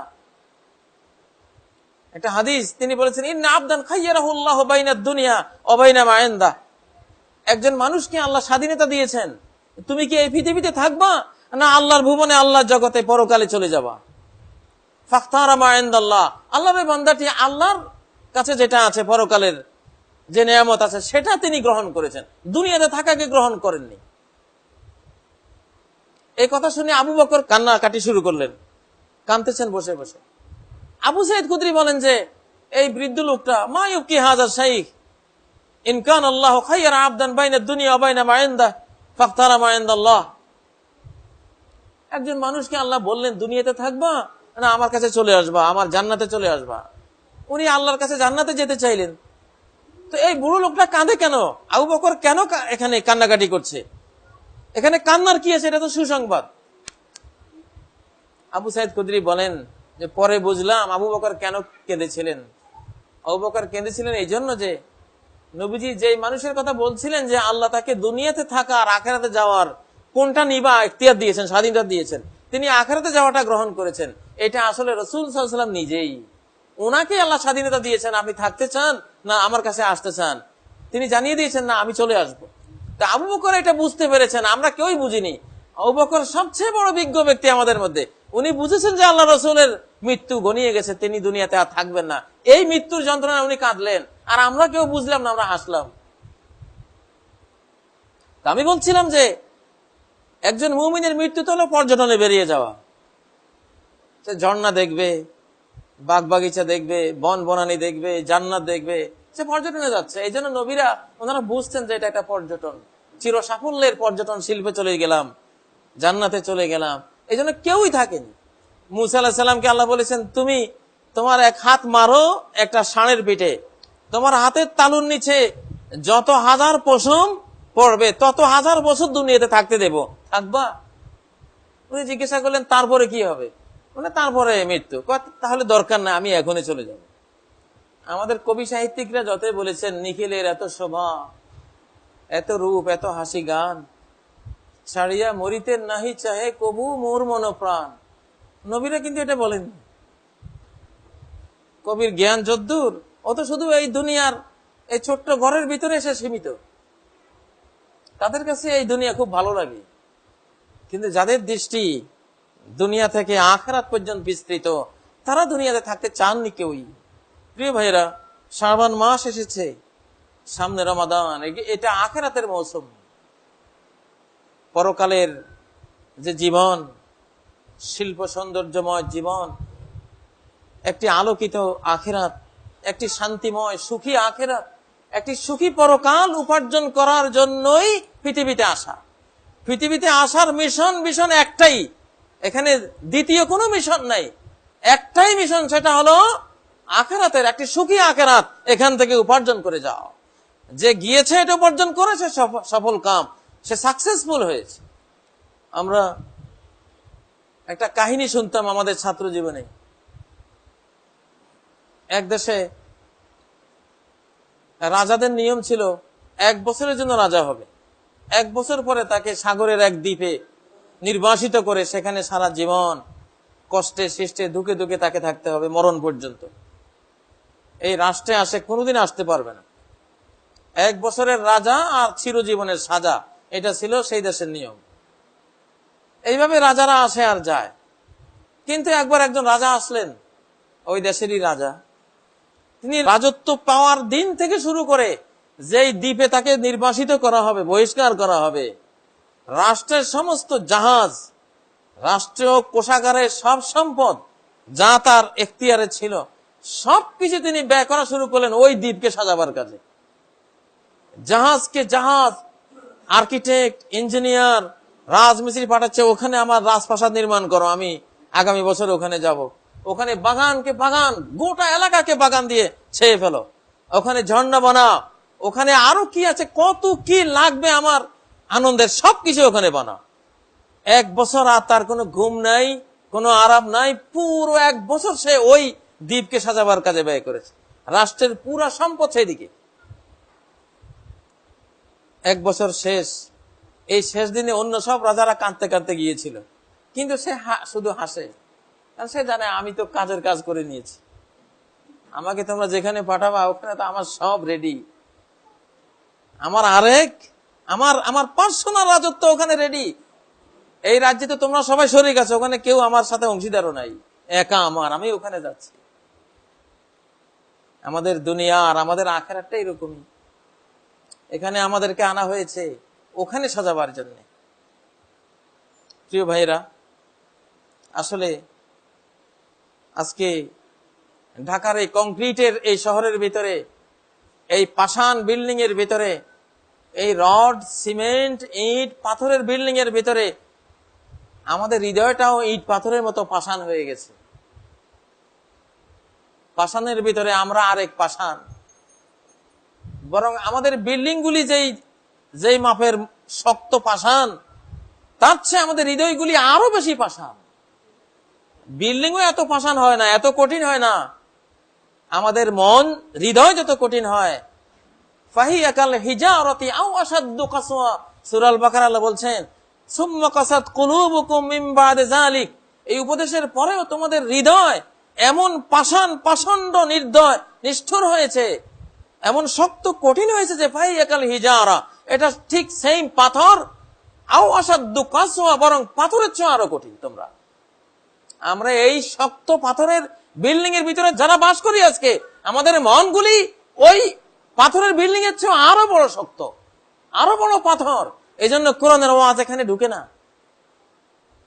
একটা হাদিস তিনি বলেছেন, ইন্না আবদান খায়্যারাহু আল্লাহু বাইনাদ দুনিয়া ওয়া বাইনা মা ইনদা, একজন মানুষকে আল্লাহ স্বাধীনতা দিয়েছেন, তুমি কি এই পৃথিবীতে থাকবা না আল্লাহর ভুবনে আল্লাহর জগতে পরকালে চলে যাবা? ফাখতারা মা ইনদাল্লাহ, আল্লাহর বান্দাটি আল্লাহর কাছে যেটা আছে পরকালের যে নিয়ামত আছে সেটা তিনি গ্রহণ করেছেন, দুনিয়াতে থাকাকে গ্রহণ করেননি। এই কথা শুনে আবু বকর কান্নাকাটি শুরু করলেন, কাঁদতেছেন বসে বসে। আবু সাইদ খুদরি বলেন যে এই বৃদ্ধ লোকটা, মা ইউবকি হাযা শাইখ ইন কান আল্লাহ খায়রা আবদান বাইনা দুনিয়া ওয়া বাইনা মা ইনদা ফাখতারা মা ইনদাল্লাহ। একজন মানুষকে আল্লাহ বললেন দুনিয়াতে থাকবা না আমার কাছে চলে আসবা, আমার জান্নাতে চলে আসবা। উনি আল্লাহর কাছে জান্নাতে যেতে চাইলেন, তো এই বুড়ো লোকটা কাঁদে কেন? আবু বকর কেন এখানে কান্নাকাটি করছে? এখানে কান্নার কি আছে? এটা তো সুসংবাদ। আবু সাইদ খুদরি বলেন যে পরে বুঝলাম আবু বকর কেন কেঁদেছিলেন। আবু বকর কেঁদেছিলেন এই জন্য যে নবীজি যে মানুষের কথা বলছিলেন যে আল্লাহ তাকে দুনিয়াতে থাকা আর আখিরাতে যাওয়ার কোনটা নিবা ইখতিয়ার দিয়েছেন, স্বাধীনতা দিয়েছেন, তিনি আখিরাতে যাওয়াটা গ্রহণ করেছেন। এটা আসলে রাসূল সাল্লাল্লাহু আলাইহি ওয়াসাল্লাম নিজেই, ওনাকে আল্লাহ স্বাধীনতা দিয়েছেন, আপনি থাকতে চান না আমার কাছে আসতে চান, তিনি জানিয়ে দিয়েছেন না আমি চলে আসবো। তা আবু বকর এটা বুঝতে পেরেছেন, আমরা কেউই বুঝিনি। আবু বকর সবচেয়ে বড় বিজ্ঞ ব্যক্তি আমাদের মধ্যে, উনি বুঝেছেন যে আল্লাহ রাসূলের মৃত্যু ঘনিয়ে গেছে, তিনি দুনিয়াতে আর থাকবেন না। এই মৃত্যুর যন্ত্রণা উনি কাঁদলেন, আর আমরা কেউ বুঝলাম না, আমরা হাসলাম। তা আমি বলছিলাম যে একজন মুমিনের মৃত্যু তো হলো পর্যটনে বেরিয়ে যাওয়া, সে ঝর্ণা দেখবে, বাগ বাগিচা দেখবে, বন বনানি দেখবে, জান্নাত দেখবে, সে পর্যটনে যাচ্ছে। এই জন্য নবীরা ওনারা বুঝতেন যে এটা একটা পর্যটন, চির সাফল্যের পর্যটন শিল্পে চলে গেলাম, জান্নাতে চলে গেলাম। এই জন্য কেউই থাকেনি। মুসা আলাইহিস সালামকে আল্লাহ বলেছেন তুমি তোমার এক হাত মারো একটা ষাঁড়ের পিঠে, তোমার হাতের তালুর নিচে যত হাজার পশম পড়বে তত হাজার বছর দুনিয়াতে থাকতে দেব, থাকবা? উনি জিজ্ঞাসা করলেন তারপরে কি হবে? মানে তারপরে মৃত্যু। তাহলে দরকার না, আমি এখনই চলে যাব। আমাদের কবি সাহিত্যিকরা যতই বলেছেন নিখিলের এত শোভা, এত রূপ, এত হাসি গান, ছাড়িয়া মরিতে নাহি চাহে কবু মোর মন প্রাণ। নবীরা কিন্তু এটা বলেন। কবির জ্ঞান যদ্দূর, ও তো শুধু এই দুনিয়ার এই ছোট্ট ঘরের ভিতরে এসে সীমিত। তাদের কাছে এই দুনিয়া খুব ভালো লাগে, কিন্তু যাদের দৃষ্টি দুনিয়া থেকে আখিরাত পর্যন্ত বিস্তৃত, তারা দুনিয়াতে থাকতে চাননি কেউই। প্রিয় ভাইরা, শাবান মাস এসেছে, সামনে রমাদান, এটা আখিরাতের মৌসুম। পরকালের যে জীবন, শিল্প সৌন্দর্যময় জীবন, একটি আলোকিত আখিরাত, একটি শান্তিময় সুখী আখিরাত, একটি সুখী পরকাল উপার্জন করার জন্যই পৃথিবীতে আসা। পৃথিবীতে আসার মিশন একটাই, এখানে দ্বিতীয় কোনো মিশন নাই, একটাই মিশন, সেটা হলো আখিরাতের একটি সুখী আখিরাত এখান থেকে উপার্জন করে যাও। যে গিয়েছে এটা উপার্জন করেছে, সফল কাম, সে সাকসেসফুল হয়েছে। আমরা একটা কাহিনী শুনতাম আমাদের ছাত্র জীবনে। এক দেশে রাজাদের নিয়ম ছিল 1 বছরের জন্য রাজা হবে, 1 বছর পরে তাকে সাগরের এক দ্বীপে নির্বাসিত করে সেখানে সারা জীবন কষ্টে সৃষ্টে দুঃখে দুঃখে তাকে থাকতে হবে মরণ পর্যন্ত। এই রাষ্ট্রে আসে কোনোদিন আসতে পারবে না। 1 বছরের রাজা আর চিরজীবনের সাজা, এটা ছিল সেই দেশের নিয়ম। এইভাবে রাজারা আসে আর যায়। কিন্তু একবার একজন রাজা আসলেন, ওই দেশেরই রাজা। তিনি রাজত্ব পাওয়ার দিন থেকে শুরু করে যেই দ্বীপে তাকে নির্বাসিত করা হবে, বহিষ্কার করা হবে, রাষ্ট্রের সমস্ত জাহাজ, রাষ্ট্রীয় কোষাগারের সব সম্পদ যা তার এখতিয়ারে ছিল, সবকিছু তিনি ব্যয় করা শুরু করলেন ওই দ্বীপকে সাজাবার কাজে। জাহাজকে জাহাজ, আর্কিটেক্ট, ইঞ্জিনিয়ার, রাজমিস্ত্রি পাঠাচ্ছে, ওখানে আমার রাজপ্রাসাদ নির্মাণ করো, আমি আগামী বছর ওখানে যাব। ওখানে বাগানকে বাগান, গোটা এলাকাকে বাগান দিয়ে ছেয়ে ফেলো, ওখানে ঝর্ণা বানাও, ওখানে আরো কি আছে, কত কি লাগবে আমার আনন্দের, সবকিছু ওখানে বানাও। 1 বছর আর তার কোনো ঘুম নাই, কোনো আরাম নাই, পুরো 1 বছর সে ওই দ্বীপকে সাজাবার কাজে ব্যয় করেছে। রাষ্ট্রের পুরা সম্পদ সেদিকে। 1 বছর শেষ, এই শেষ দিনে অন্য সব রাজারা কাঁদতে কাঁদতে গিয়েছিল, কিন্তু সে শুধু হাসে, কারণ সে জানে আমি তো কাজের কাজ করে নিয়েছি, আমাকে তোমরা যেখানে পাঠাবা ওখানে তো আমার সব রেডি। আমার আরেক আমার পার্সোনাল রাজত্ব ওখানে রেডি। এই রাজ্যে তো তোমরা সবাই শরীক আছো, ওখানে কেউ আমার সাথে অংশীদারও নাই, একা আমি ওখানে যাচ্ছি। আমাদের দুনিয়া আর আমাদের আখিরাতটা এরকমই। এখানে আমাদেরকে আনা হয়েছে ওখানে সাজাবার জন্য। প্রিয় ভাইরা, আসলে আজকে ঢাকার এই কংক্রিটের এই শহরের ভিতরে, এই পাষাণ বিল্ডিং এর ভিতরে, এই রড সিমেন্ট ইট পাথরের বিল্ডিং এর ভিতরে আমাদের হৃদয়টাও ইট পাথরের মতো পাষাণ হয়ে গেছে। পাষাণের ভিতরে আমরা আরেক পাষাণ। বরং আমাদের বিল্ডিং গুলি যেই মাপের শক্ত পাষাণ, তার চেয়ে আমাদের হৃদয়গুলি আরো বেশি পাষাণ। বিল্ডিংও এত পাষাণ হয় না, এত কঠিন হয় না। আমাদের মন হৃদয় যত কঠিন হয়, ফাহিয়া কাল হিজারাতি আও আশাদ্দু কাসওয়া, সূরা আল বাকারা আল্লাহ বলছেন সুম্মা কাসাত কুলুবুকুম মিন বাদি যালিক। এই উপদেশের পরেও তোমাদের হৃদয় এমন পাষাণ, পাষণ্ড, নির্দয়, নিষ্ঠুর হয়েছে, এমন শক্ত কঠিন হয়েছে যে ফাহিয়া কাল হিজারা, এটা ঠিক সেম পাথর, আও আশাদ্দু কাসওয়া, বরং পাথরের চেয়ে আরো কঠিন। আমরা এই শক্ত পাথরের বিল্ডিং এর ভিতরে যারা বাস করি আজকে, আমাদের মনগুলি ওই পাথরের বিল্ডিং এর চেয়ে আরো বড় শক্ত, আরো বড় পাথর। এই জন্য কোরআনের ওয়াজ এখানে ঢুকে না,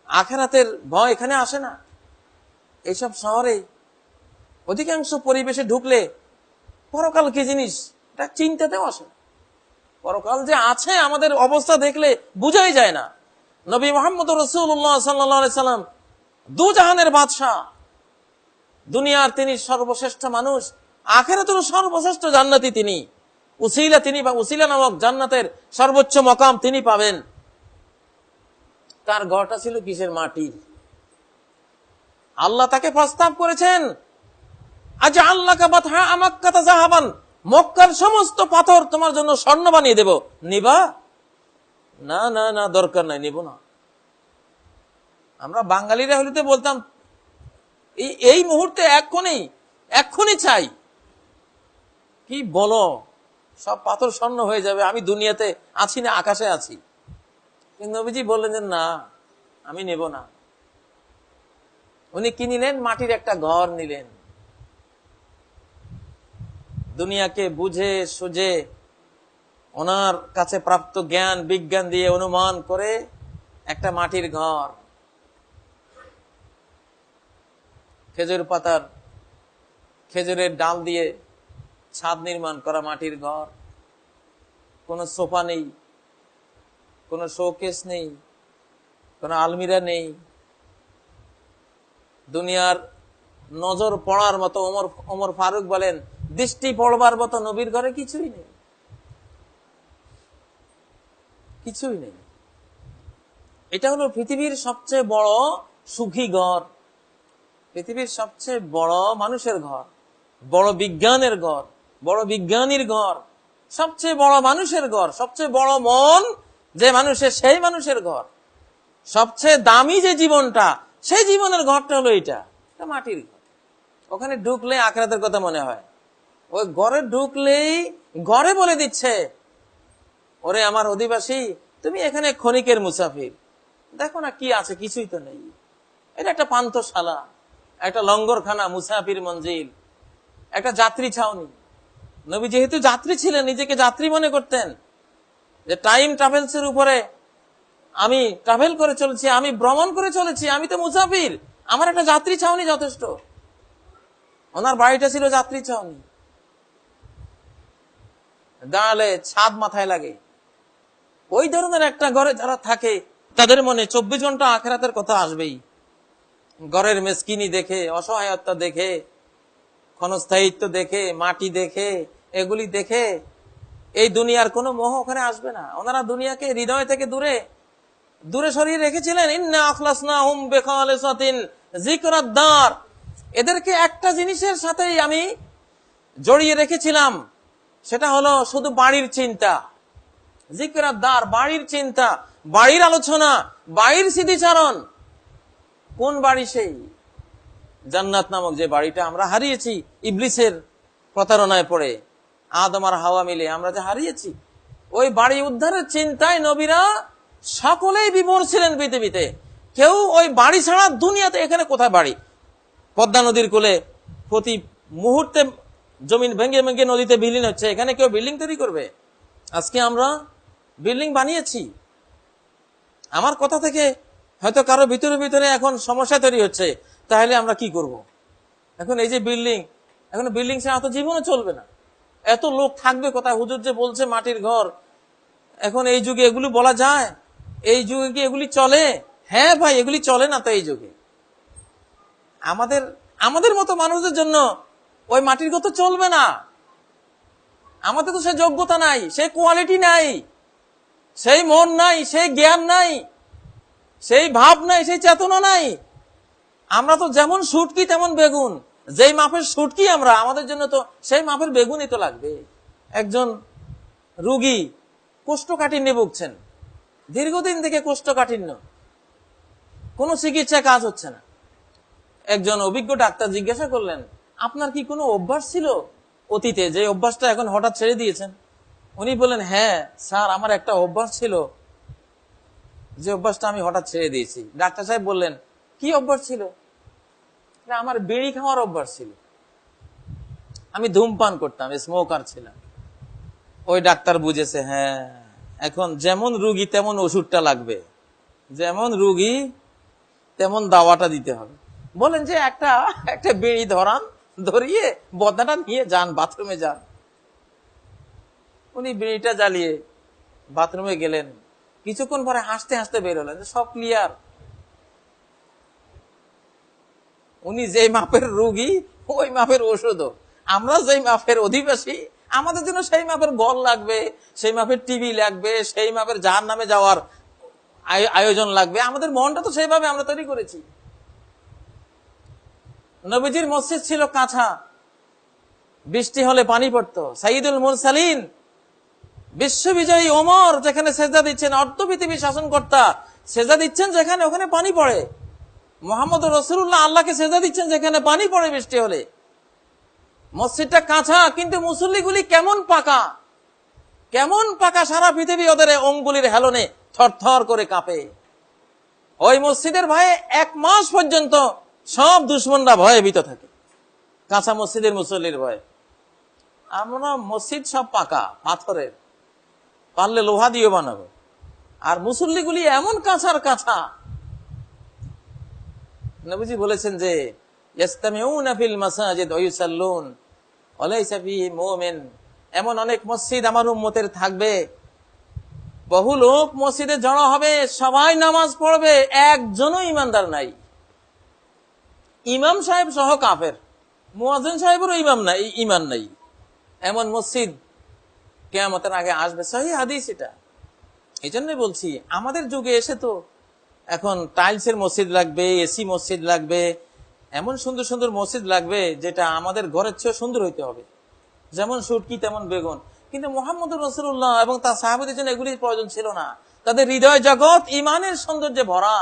আখিরাতের ভয় এখানে আসে না। এইসব শহরে অধিকাংশ পরিবেশে ঢুকলে পরকাল কি জিনিস এটা চিন্তাতেও আসে না। পরকাল যে আছে আমাদের অবস্থা দেখলে বুঝাই যায় না। নবী মুহাম্মদ রাসূলুল্লাহ সাল্লাল্লাহু আলাইহি সাল্লাম দু জাহানের বাদশা, দুনিয়ার তিনি সর্বশ্রেষ্ঠ মানুষ, আখিরাতের সর্বশ্রেষ্ঠ জান্নাতি তিনি, উসিলা নামক জান্নাতের সর্বোচ্চ মকাম তিনি পাবেন। তার ঘরটা ছিল কিসের? মাটির। আল্লাহ তাকে প্রস্তাব করেছেন, আজআল্লাকা বাতহা মাক্কাতা যাহাবান, মক্কার সমস্ত পাথর তোমার জন্য স্বর্ণ বানিয়ে দেব, নিবা? না না না, দরকার নাই, নিব না। আমরা বাঙালিরা হলিতে বলতাম এই মুহূর্তে এক্ষুনি চাই। কি বলো, সব পাথর স্বর্ণ হয়ে যাবে, আমি দুনিয়াতে আছি না আকাশে আছি। কিন্তু নবীজি বললেন যে না, আমি নেব না। উনি কি নিলেন? মাটির একটা ঘর নিলেন। দুনিয়াকে বুঝে সুঝে ওনার কাছে প্রাপ্ত জ্ঞান বিজ্ঞান দিয়ে অনুমান করে একটা মাটির ঘর, খেজুর পাতার খেজুরের ডাল দিয়ে ছাদ নির্মাণ করা মাটির ঘর। কোনো সোফা নেই, কোনো শোকেস নেই, কোনো আলমিরা নেই। দুনিয়ার নজর পড়ার মতো, ওমর ফারুক বলেন, দৃষ্টি পড়বার মতো নবীর ঘরে কিছুই নেই, কিছুই নেই। এটা হলো পৃথিবীর সবচেয়ে বড় সুখী ঘর, পৃথিবীর সবচেয়ে বড় মানুষের ঘর, বড় বিজ্ঞানের ঘর, বড় বিজ্ঞানীর ঘর, সবচেয়ে বড় মানুষের ঘর, সবচেয়ে বড় মন যে মানুষের, সেই মানুষের ঘর, সবচেয়ে দামি যে জীবনটা, সেই জীবনের ঘরটা হলো এটা মাটির ঘর। ওখানে ঢুকলে আখিরাতের কথা মনে হয়। ওই ঘরে ঢুকলেই ঘরে বলে দিচ্ছে, ওরে আমার অধিবাসী, তুমি এখানে ক্ষণিকের মুসাফির, দেখো না কি আছে, কিছুই তো নেই। এটা একটা পান্থশালা, একটা লঙ্গরখানা, মুসাফির মঞ্জিল, একটা যাত্রী ছাউনি। নবী যেহেতু যাত্রী ছিলেন, নিজেকে যাত্রী মনে করতেন, যে টাইম ট্রাভেলস এর উপরে আমি ট্রাভেল করে চলেছি, আমি ভ্রমণ করে চলেছি, আমি তো মুসাফির, আমার একটা যাত্রী ছাউনি যথেষ্ট। ওনার বাড়িটা ছিল যাত্রী ছাউনি। দাঁড়ালে ছাদ মাথায় লাগে। ওই ধরনের একটা ঘরে যারা থাকে, তাদের মনে 24 ঘন্টা আখিরাতের কথা আসবেই। ঘরের মেসকিনি দেখে, অসহায়তা দেখে, ক্ষণস্থায়িত্ব দেখে, মাটি দেখে, এগুলি দেখে এই দুনিয়ার কোনো মোহ ওখানে আসবে না। ওনারা দুনিয়াকে হৃদয় থেকে দূরে দূরে সরিয়ে রেখেছিলেন। ইন্না আখলাসনাহুম বিখালিসাতিন যিকরাদ-দার, এদেরকে একটা জিনিসের সাথেই আমি জড়িয়ে রেখেছিলাম, সেটা হলো শুধু বাড়ির চিন্তা। যিকরাদ-দার, বাড়ির চিন্তা, বাড়ির আলোচনা, বাড়ির স্মৃতিচারণ। কোন বাড়ি? সেই জান্নাত নামক যে বাড়িটা আমরা হারিয়েছি ইবলিসের প্রতারণায় পড়ে, আদম আর হাওয়া মিলে আমরা যে হারিয়েছি, ওই বাড়ি উদ্ধারের চিন্তায় নবীরা সকলেই বিভোর ছিলেন পৃথিবীতে। কেউ ওই বাড়ি ছাড়া দুনিয়াতে, এখানে কোথায় বাড়ি? পদ্মা নদীর কোলে প্রতি মুহূর্তে জমিন ভেঙে ভেঙে নদীতে বিলীন হচ্ছে, এখানে কেউ বিল্ডিং তৈরি করবে? আজকে আমরা বিল্ডিং বানিয়েছি। আমার কথা থেকে হয়তো কারো ভিতরে ভিতরে এখন সমস্যা তৈরি হচ্ছে, তাহলে আমরা কি করব? এখন এই যে বিল্ডিং, এখন বিল্ডিং ছাড়া তো জীবনও চলবে না। এত লোক থাকবে কোথায়? হুজুর যে বলছে মাটির ঘর, এখন এই যুগে এগুলি বলা যায়? এই যুগে কি এগুলি চলে? হ্যাঁ ভাই, এগুলি চলে না তো এই যুগে। আমাদের মতো মানুষদের জন্য ওই মাটির ঘর তো চলবে না। আমাদের তো সেই যোগ্যতা নাই, সেই কোয়ালিটি নাই, সেই মন নাই, সেই জ্ঞান নাই, সেই ভাব নাই, সেই চেতনা নাই। আমরা তো যেমন শুটকি তেমন বেগুন। যেই মাপের শুটকি আমরা, আমাদের জন্য তো সেই মাপের বেগুনই তো লাগবে। একজন রোগী কোষ্ঠকাঠিন্যে ভুগছেন, দীর্ঘদিন থেকে কোষ্ঠকাঠিন্য, কোনো চিকিৎসা কাজ হচ্ছে না। একজন অভিজ্ঞ ডাক্তার জিজ্ঞাসা করলেন, আপনার কি কোনো অভ্যাস ছিল অতীতে, যে অভ্যাসটা এখন হঠাৎ ছেড়ে দিয়েছেন? উনি বললেন, হ্যাঁ স্যার, আমার একটা অভ্যাস ছিল, যে অভ্যাসটা আমি হঠাৎ ছেড়ে দিয়েছি। ডাক্তার সাহেব বললেন, কি অভ্যাস ছিল? আমার বিড়ি খাওয়ার অভ্যাস ছিল, আমি ধূমপান করতাম, স্মোকার ছিলাম। ওই ডাক্তার বুঝেছে, হ্যাঁ, এখন যেমন রুগী তেমন ওষুধটা লাগবে, যেমন রুগী তেমন দাওয়াটা দিতে হবে। বলেন যে একটা বিড়ি ধরিয়ে বদনাটা নিয়ে যান, বাথরুমে যান। উনি বিড়িটা জ্বালিয়ে বাথরুমে গেলেন, কিছুক্ষণ পরে হাসতে হাসতে বেরোলেন, সব ক্লিয়ার। উনি যেই মাপের রুগী ওই মাপের ওষুধও। আমরা যেই মাপের অধিবাসী, আমাদের জন্য সেই মাপের বল লাগবে, সেই মাপের টিভি লাগবে, সেই মাপের জাহান্নামে যাওয়ার আয়োজন লাগবে। আমাদের মনটা তো সেইভাবে আমরা তৈরি করেছি। নবীজির মসজিদ ছিল কাঁচা, বৃষ্টি হলে পানি পড়তো। সাইয়্যিদুল মুরসালিন বিশ্ববিজয়ী ওমর যেখানে সেজদা দিচ্ছেন, অর্ধ পৃথিবী শাসনকর্তা সেজদা দিচ্ছেন যেখানে, ওখানে পানি পড়ে। মুহাম্মদ রাসূলুল্লাহ আল্লাহকে সেজদা দিচ্ছেন যেখানে পানি পড়ে বৃষ্টি হলে। মসজিদটা কাঁচা, কিন্তু মুসল্লিগুলি কেমন পাকা, কেমন পাকা! সারা পৃথিবী ওদের অঙ্গুলির হেলনে থরথর করে কাঁপে। ওই মসজিদের ভয়ে 1 মাস পর্যন্ত সব দুশ্মনরা ভয়ে ভীত থাকে, কাঁচা মসজিদের মুসল্লির ভয়ে। আমরা মসজিদ সব পাকা, পাথরের, পারলে লোহা দিয়ে বানাবো, আর মুসল্লিগুলি এমন কাঁচার কাঁচা। নবীজি বলেছেন যে ইয়াস্তামিউনা ফিল মাসাজিদ ওয়া ইউসাল্লুন ওয়া লাইসা ফিহি মুমিন। এমন অনেক মসজিদ আমার উম্মতের থাকবে, বহু লোক মসজিদে জড়ো হবে, সবাই নামাজ পড়বে, একজনও ইমানদার নাই। ইমাম সাহেব সহ কাফের, মুয়াজ্জিন সাহেবেরও ইমান নাই। এমন মসজিদ কিয়ামতের আগে আসবে। সহিহ হাদিস এটা। এই জন্যই বলছি, আমাদের যুগে এসে তো এখন টাইলসের মসজিদ লাগবে, এসি মসজিদ লাগবে, এমন সুন্দর সুন্দর মসজিদ লাগবে যেটা আমাদের ঘরের চেয়ে সুন্দর হইতে হবে, যেমন শুটকি তেমন বেগুন। কিন্তু মুহাম্মদুর রাসূলুল্লাহ এবং তার সাহাবীদের জন্য এগুলির প্রয়োজন ছিল না। তাদের হৃদয় জগৎ ইমানের সৌন্দর্যে ভরা।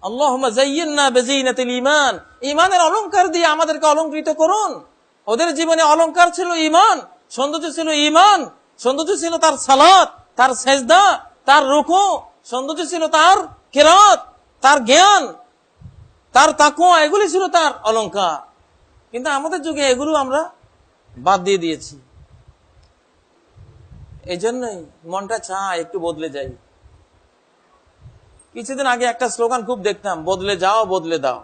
আল্লাহুম্মা যায়্যিননা বিযিনাতিল ঈমান, ঈমানের অলংকার দিয়ে আমাদেরকে অলংকৃত করুন। ওদের জীবনে অলংকার ছিল ঈমান, সৌন্দর্য ছিল ঈমান, সৌন্দর্য ছিল তার সালাত, তার সেজদা, তার রুকু, সৌন্দর্য ছিল তার কিরাত, তার জ্ঞান, তার তাকওয়া, এগুলি ছিল তার অলংকার। কিন্তু আমাদের যুগে এগুলো আমরা বাদ দিয়ে দিয়েছি। এই জন্যই মনটা চায় একটু বদলে যাই। কিছুদিন আগে একটা স্লোগান খুব দেখতাম, বদলে যাও বদলে দাও।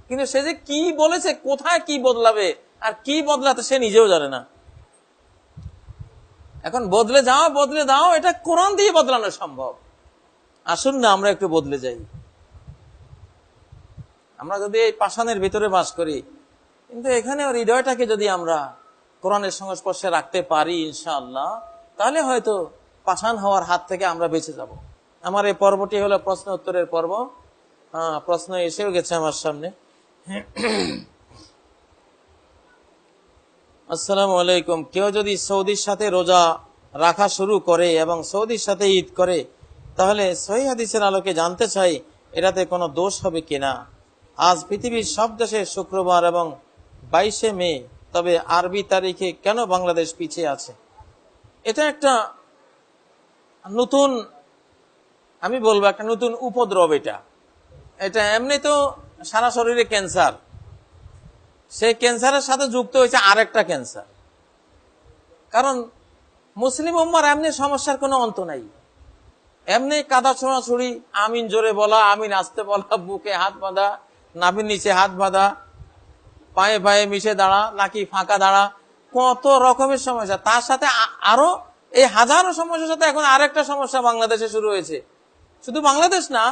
কিন্তু সে যে কি বলেছে, কোথায় কি বদলাবে আর কি বদলাতে সে নিজেও জানে না। এখন বদলে যাও বদলে দাও, এটা কোরআন দিয়ে বদলানো সম্ভব। আসুন না আমরা একটু বদলে যাই। আমরা যদি এই পাষাণের ভিতরে বাস করি, কিন্তু এখানে হৃদয়টাকে যদি আমরা কোরআনের সংস্পর্শে রাখতে পারি ইনশাআল্লাহ, তাহলে হয়তো পাষাণ হওয়ার হাত থেকে আমরা বেঁচে যাব। আমার এই পর্বটি হলো প্রশ্ন উত্তরের পর্ব। প্রশ্ন এসেও গেছে আমার সামনে। আসসালামু আলাইকুম। কেউ যদি সৌদির সাথে রোজা রাখা শুরু করে এবং সৌদির সাথে ঈদ করে, তাহলে সহিহ হাদিসের আলোকে জানতে চাই এটাতে কোনো দোষ হবে কিনা। আজ পৃথিবীর সব দেশে শুক্রবার এবং 22শে মে, তবে আরবি তারিখে কেন বাংলাদেশ পিছিয়ে আছে? এটা একটা নতুন, আমি বলবো একটা নতুন উপদ্রব। এটা এমনি তো সারা শরীরে ক্যান্সার, সেই ক্যান্সারের সাথে যুক্ত হয়েছে আরেকটা ক্যান্সার। কারণ মুসলিম উম্মার এমনি সমস্যার কোনো অন্ত নাই। এমনি কাদা ছোঁড়াছুড়ি, আমিন জোরে বলা, আমিন আস্তে বলা, বুকে হাত বাঁধা, নাভির নিচে হাত বাঁধা, পায়ে পায়ে মিশে দাঁড়া, নাকি ফাঁকা দাঁড়া, কত রকমের সমস্যা। তার সাথে আরো এই হাজারো সমস্যার সাথে এখন আরেকটা সমস্যা বাংলাদেশে শুরু হয়েছে। শুধু বাংলাদেশ না,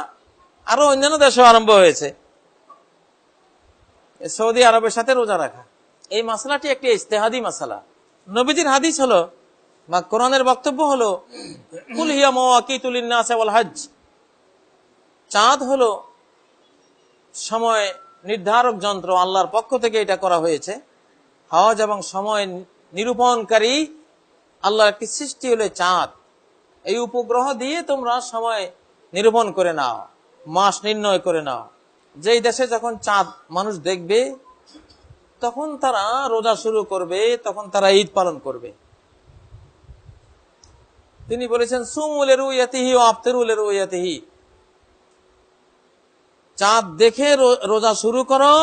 আরো অন্যান্য দেশেও আরম্ভ হয়েছে, সৌদি আরবের সাথে রোজা রাখা। এই মাসালাটি একটি ইজতিহাদি মাসালা। নবীজির হাদিস হলো বা কোরআনের বক্তব্য হলো, কুল হিয়া মাওয়াকিতুল লিন্নাস ওয়াল হজ, চাঁদ হলো সময় নির্ধারক যন্ত্র, আল্লাহর পক্ষ থেকে এটা করা হয়েছে। হজ এবং সময় নিরূপণকারী আল্লাহর একটি সৃষ্টি হলো চাঁদ। এই উপগ্রহ দিয়ে তোমরা সময় নিরূপণ করে নাও, মাস নির্ণয় করে নাও। যেই দেশে যখন চাঁদ মানুষ দেখবে তখন তারা রোজা শুরু করবে, তখন তারা ঈদ পালন করবে। তিনি বলেছেন, সুমু লিরুয়াতিহি ওয়া আফতিরু লিরুয়াতিহি, চাঁদ দেখে রোজা শুরু করো,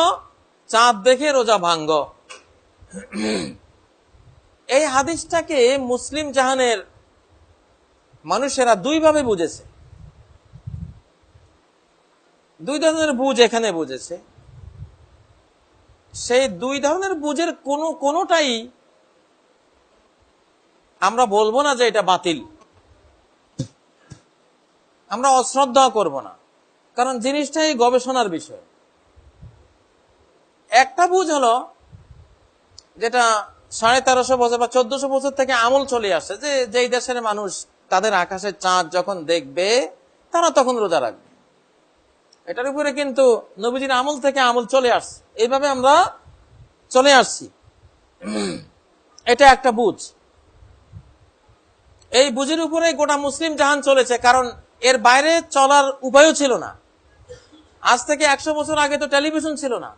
চাঁদ দেখে রোজা ভাঙ্গো। এই হাদিসটাকে মুসলিম জাহানের মানুষেরা দুই ভাবে বুঝেছে, দুই ধরনের বুঝ এখানে বুঝেছে। সেই দুই ধরনের বুঝের কোনোটাই আমরা বলবো না যে এটা বাতিল, আমরা অশ্রদ্ধা করব না, কারণ জিনিসটাই গবেষণার বিষয়। একটা বুঝ হলো যেটা 1350 বছর বা 1400 বছর থেকে আমল চলে আসে, যে যেই দেশের মানুষ তাদের আকাশের চাঁদ যখন দেখবে তারা তখন রোজা রাখবে। এটার উপরে কিন্তু নবীজির আমল থেকে আমল চলে আসছে, এইভাবে আমরা চলে আসছি। এটা একটা বুঝ। এই বুঝের উপরে গোটা মুসলিম জাহান চলেছে, কারণ এর বাইরে চলার উপায়ও ছিল না। আজ থেকে 100 বছর আগে তো টেলিভিশন ছিল না,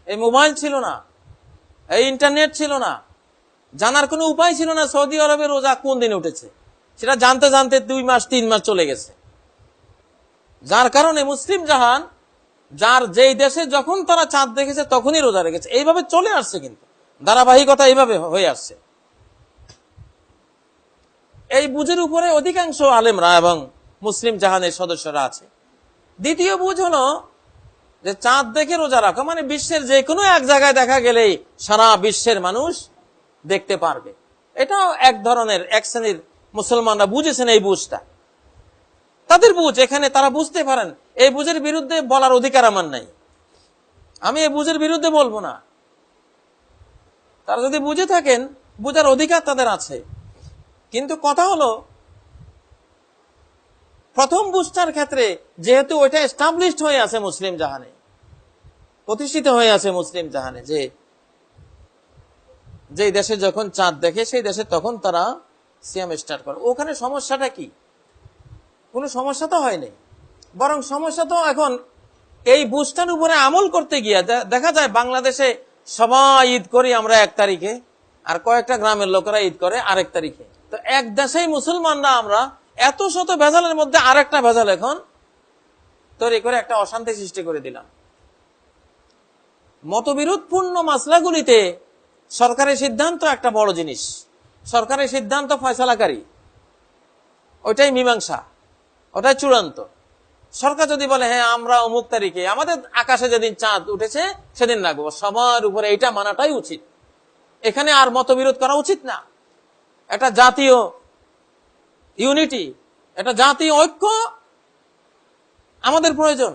এই মোবাইল ছিল না, এই ইন্টারনেট ছিল না, জানার কোনো উপায় ছিল না সৌদি আরবে রোজা কোন দিন উঠেছে। সেটা জানতে জানতে 2 মাস 3 মাস চলে গেছে। যার কারণে মুসলিম জাহান যার যেই দেশে যখন তারা চাঁদ দেখেছে তখনই রোজা রেখেছে। এইভাবে চলে আসছে, কিন্তু ধারাবাহিকতা এইভাবে হয়ে আসছে। এই বুঝের উপরে অধিকাংশ আলেমরা এবং মুসলিম জাহানের সদস্যরা আছে। দ্বিতীয় বুঝ হলো যে চাঁদ দেখে রোজা রাখা মানে বিশ্বের যে কোনো এক জায়গায় দেখা গেলেই সারা বিশ্বের মানুষ দেখতে পারবে। এটাও এক ধরনের, এক শ্রেণীর মুসলমানরা বুঝেছেন এই বুঝটা, তাদের বুঝ। এখানে তারা বুঝতে পারেন। এই বুঝের বিরুদ্ধে বলার অধিকার আমার নাই, আমি এই বুঝের বিরুদ্ধে বলবো না। তারা যদি বুঝে থাকেন, বুঝার অধিকার তাদের আছে। কিন্তু কথা হলো, প্রথম বুঝটার ক্ষেত্রে যেহেতু ওইটা এস্টাবলিশড হয়ে আছে মুসলিম জাহানে, প্রতিষ্ঠিত হয়ে আছে মুসলিম জাহানে, যে যেই দেশে যখন চাঁদ দেখে সেই দেশে তখন তারা সিয়াম স্টার্ট করে। ওখানে সমস্যাটা কি? কোনো সমস্যা তো হয়নি, বরং সমস্যা তো এখন এই বুঝটার উপরে আমল করতে গিয়ে দেখা যায় বাংলাদেশে সবাই ঈদ করি আমরা 1 তারিখে, আর কয়েকটা গ্রামের লোকেরা ঈদ করে আরেক তারিখে। তো এক দেশেই মুসলমানরা আমরা এত শত ভেজালের মধ্যে আরেকটা ভেজাল এখন তৈরি করে একটা অশান্তি সৃষ্টি করে দিলাম। মতবিরোধপূর্ণ মাসলাগুলিতে সরকারের সিদ্ধান্ত একটা বড় জিনিস। সরকারের সিদ্ধান্ত ফয়সালাকারী, ওইটাই মীমাংসা, ওটাই চূড়ান্ত। সরকার যদি বলে হ্যাঁ আমরা অমুক তারিখে আমাদের আকাশে যেদিন চাঁদ উঠেছে সেদিন রাখবো, সবার উপরে এইটা মানাটাই উচিত। এখানে আর মতবিরোধ করা উচিত না। একটা জাতীয় ইউনিটি, একটা জাতীয় ঐক্য আমাদের প্রয়োজন।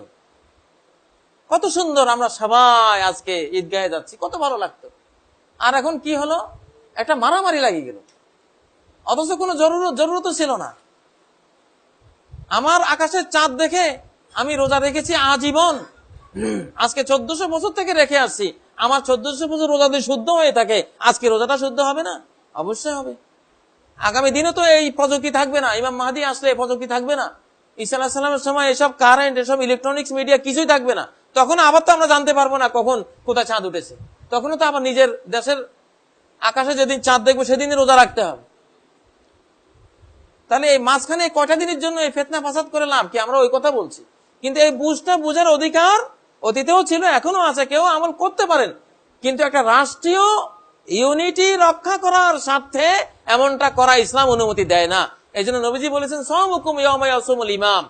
কত সুন্দর আমরা সবাই আজকে ঈদগাহে যাচ্ছি, কত ভালো লাগতো। আর এখন কি হলো, একটা মারামারি লাগিয়ে গেল, অথচ কোনো জরুরত ছিল না। আমার আকাশের চাঁদ দেখে আমি রোজা রেখেছি আজীবন, আজকে 1400 বছর থেকে রেখে আসছি। আমার 1400 বছর রোজা যদি শুদ্ধ হয়ে থাকে, আজকে রোজাটা শুদ্ধ হবে না? অবশ্যই হবে। আগামী দিনে তো এই প্রযুক্তি থাকবে না, ইমাম মাহদী আসলে এই প্রযুক্তি থাকবে না, ঈসা আলাইহিস সালামের সময় এসব কারেন্ট, এসব ইলেকট্রনিক্স মিডিয়া কিছুই থাকবে না। তখন আবার তো আমরা জানতে পারবো না কখন কোথায় চাঁদ উঠেছে। তখনও তো আবার নিজের দেশের আকাশে যেদিন চাঁদ দেখবো সেদিনই রোজা রাখতে হবে। তাহলে এই মাঝখানে কয়টা দিনের জন্য এই ফিতনা ফাসাদ করে লাভ কি? আমরা ওই কথা বলছি, কিন্তু এই বুঝার অধিকার অতীতেও ছিল, এখনো আছে, কেউ আমল করতে পারেন, কিন্তু একটা রাষ্ট্রীয় ইউনিটি রক্ষা করার স্বার্থে এমনটা করা ইসলাম অনুমতি দেয় না। এই জন্য নবীজি বলেছেন, সাওমুকুম ইয়াওমা ইয়াসুমুল ইমাম,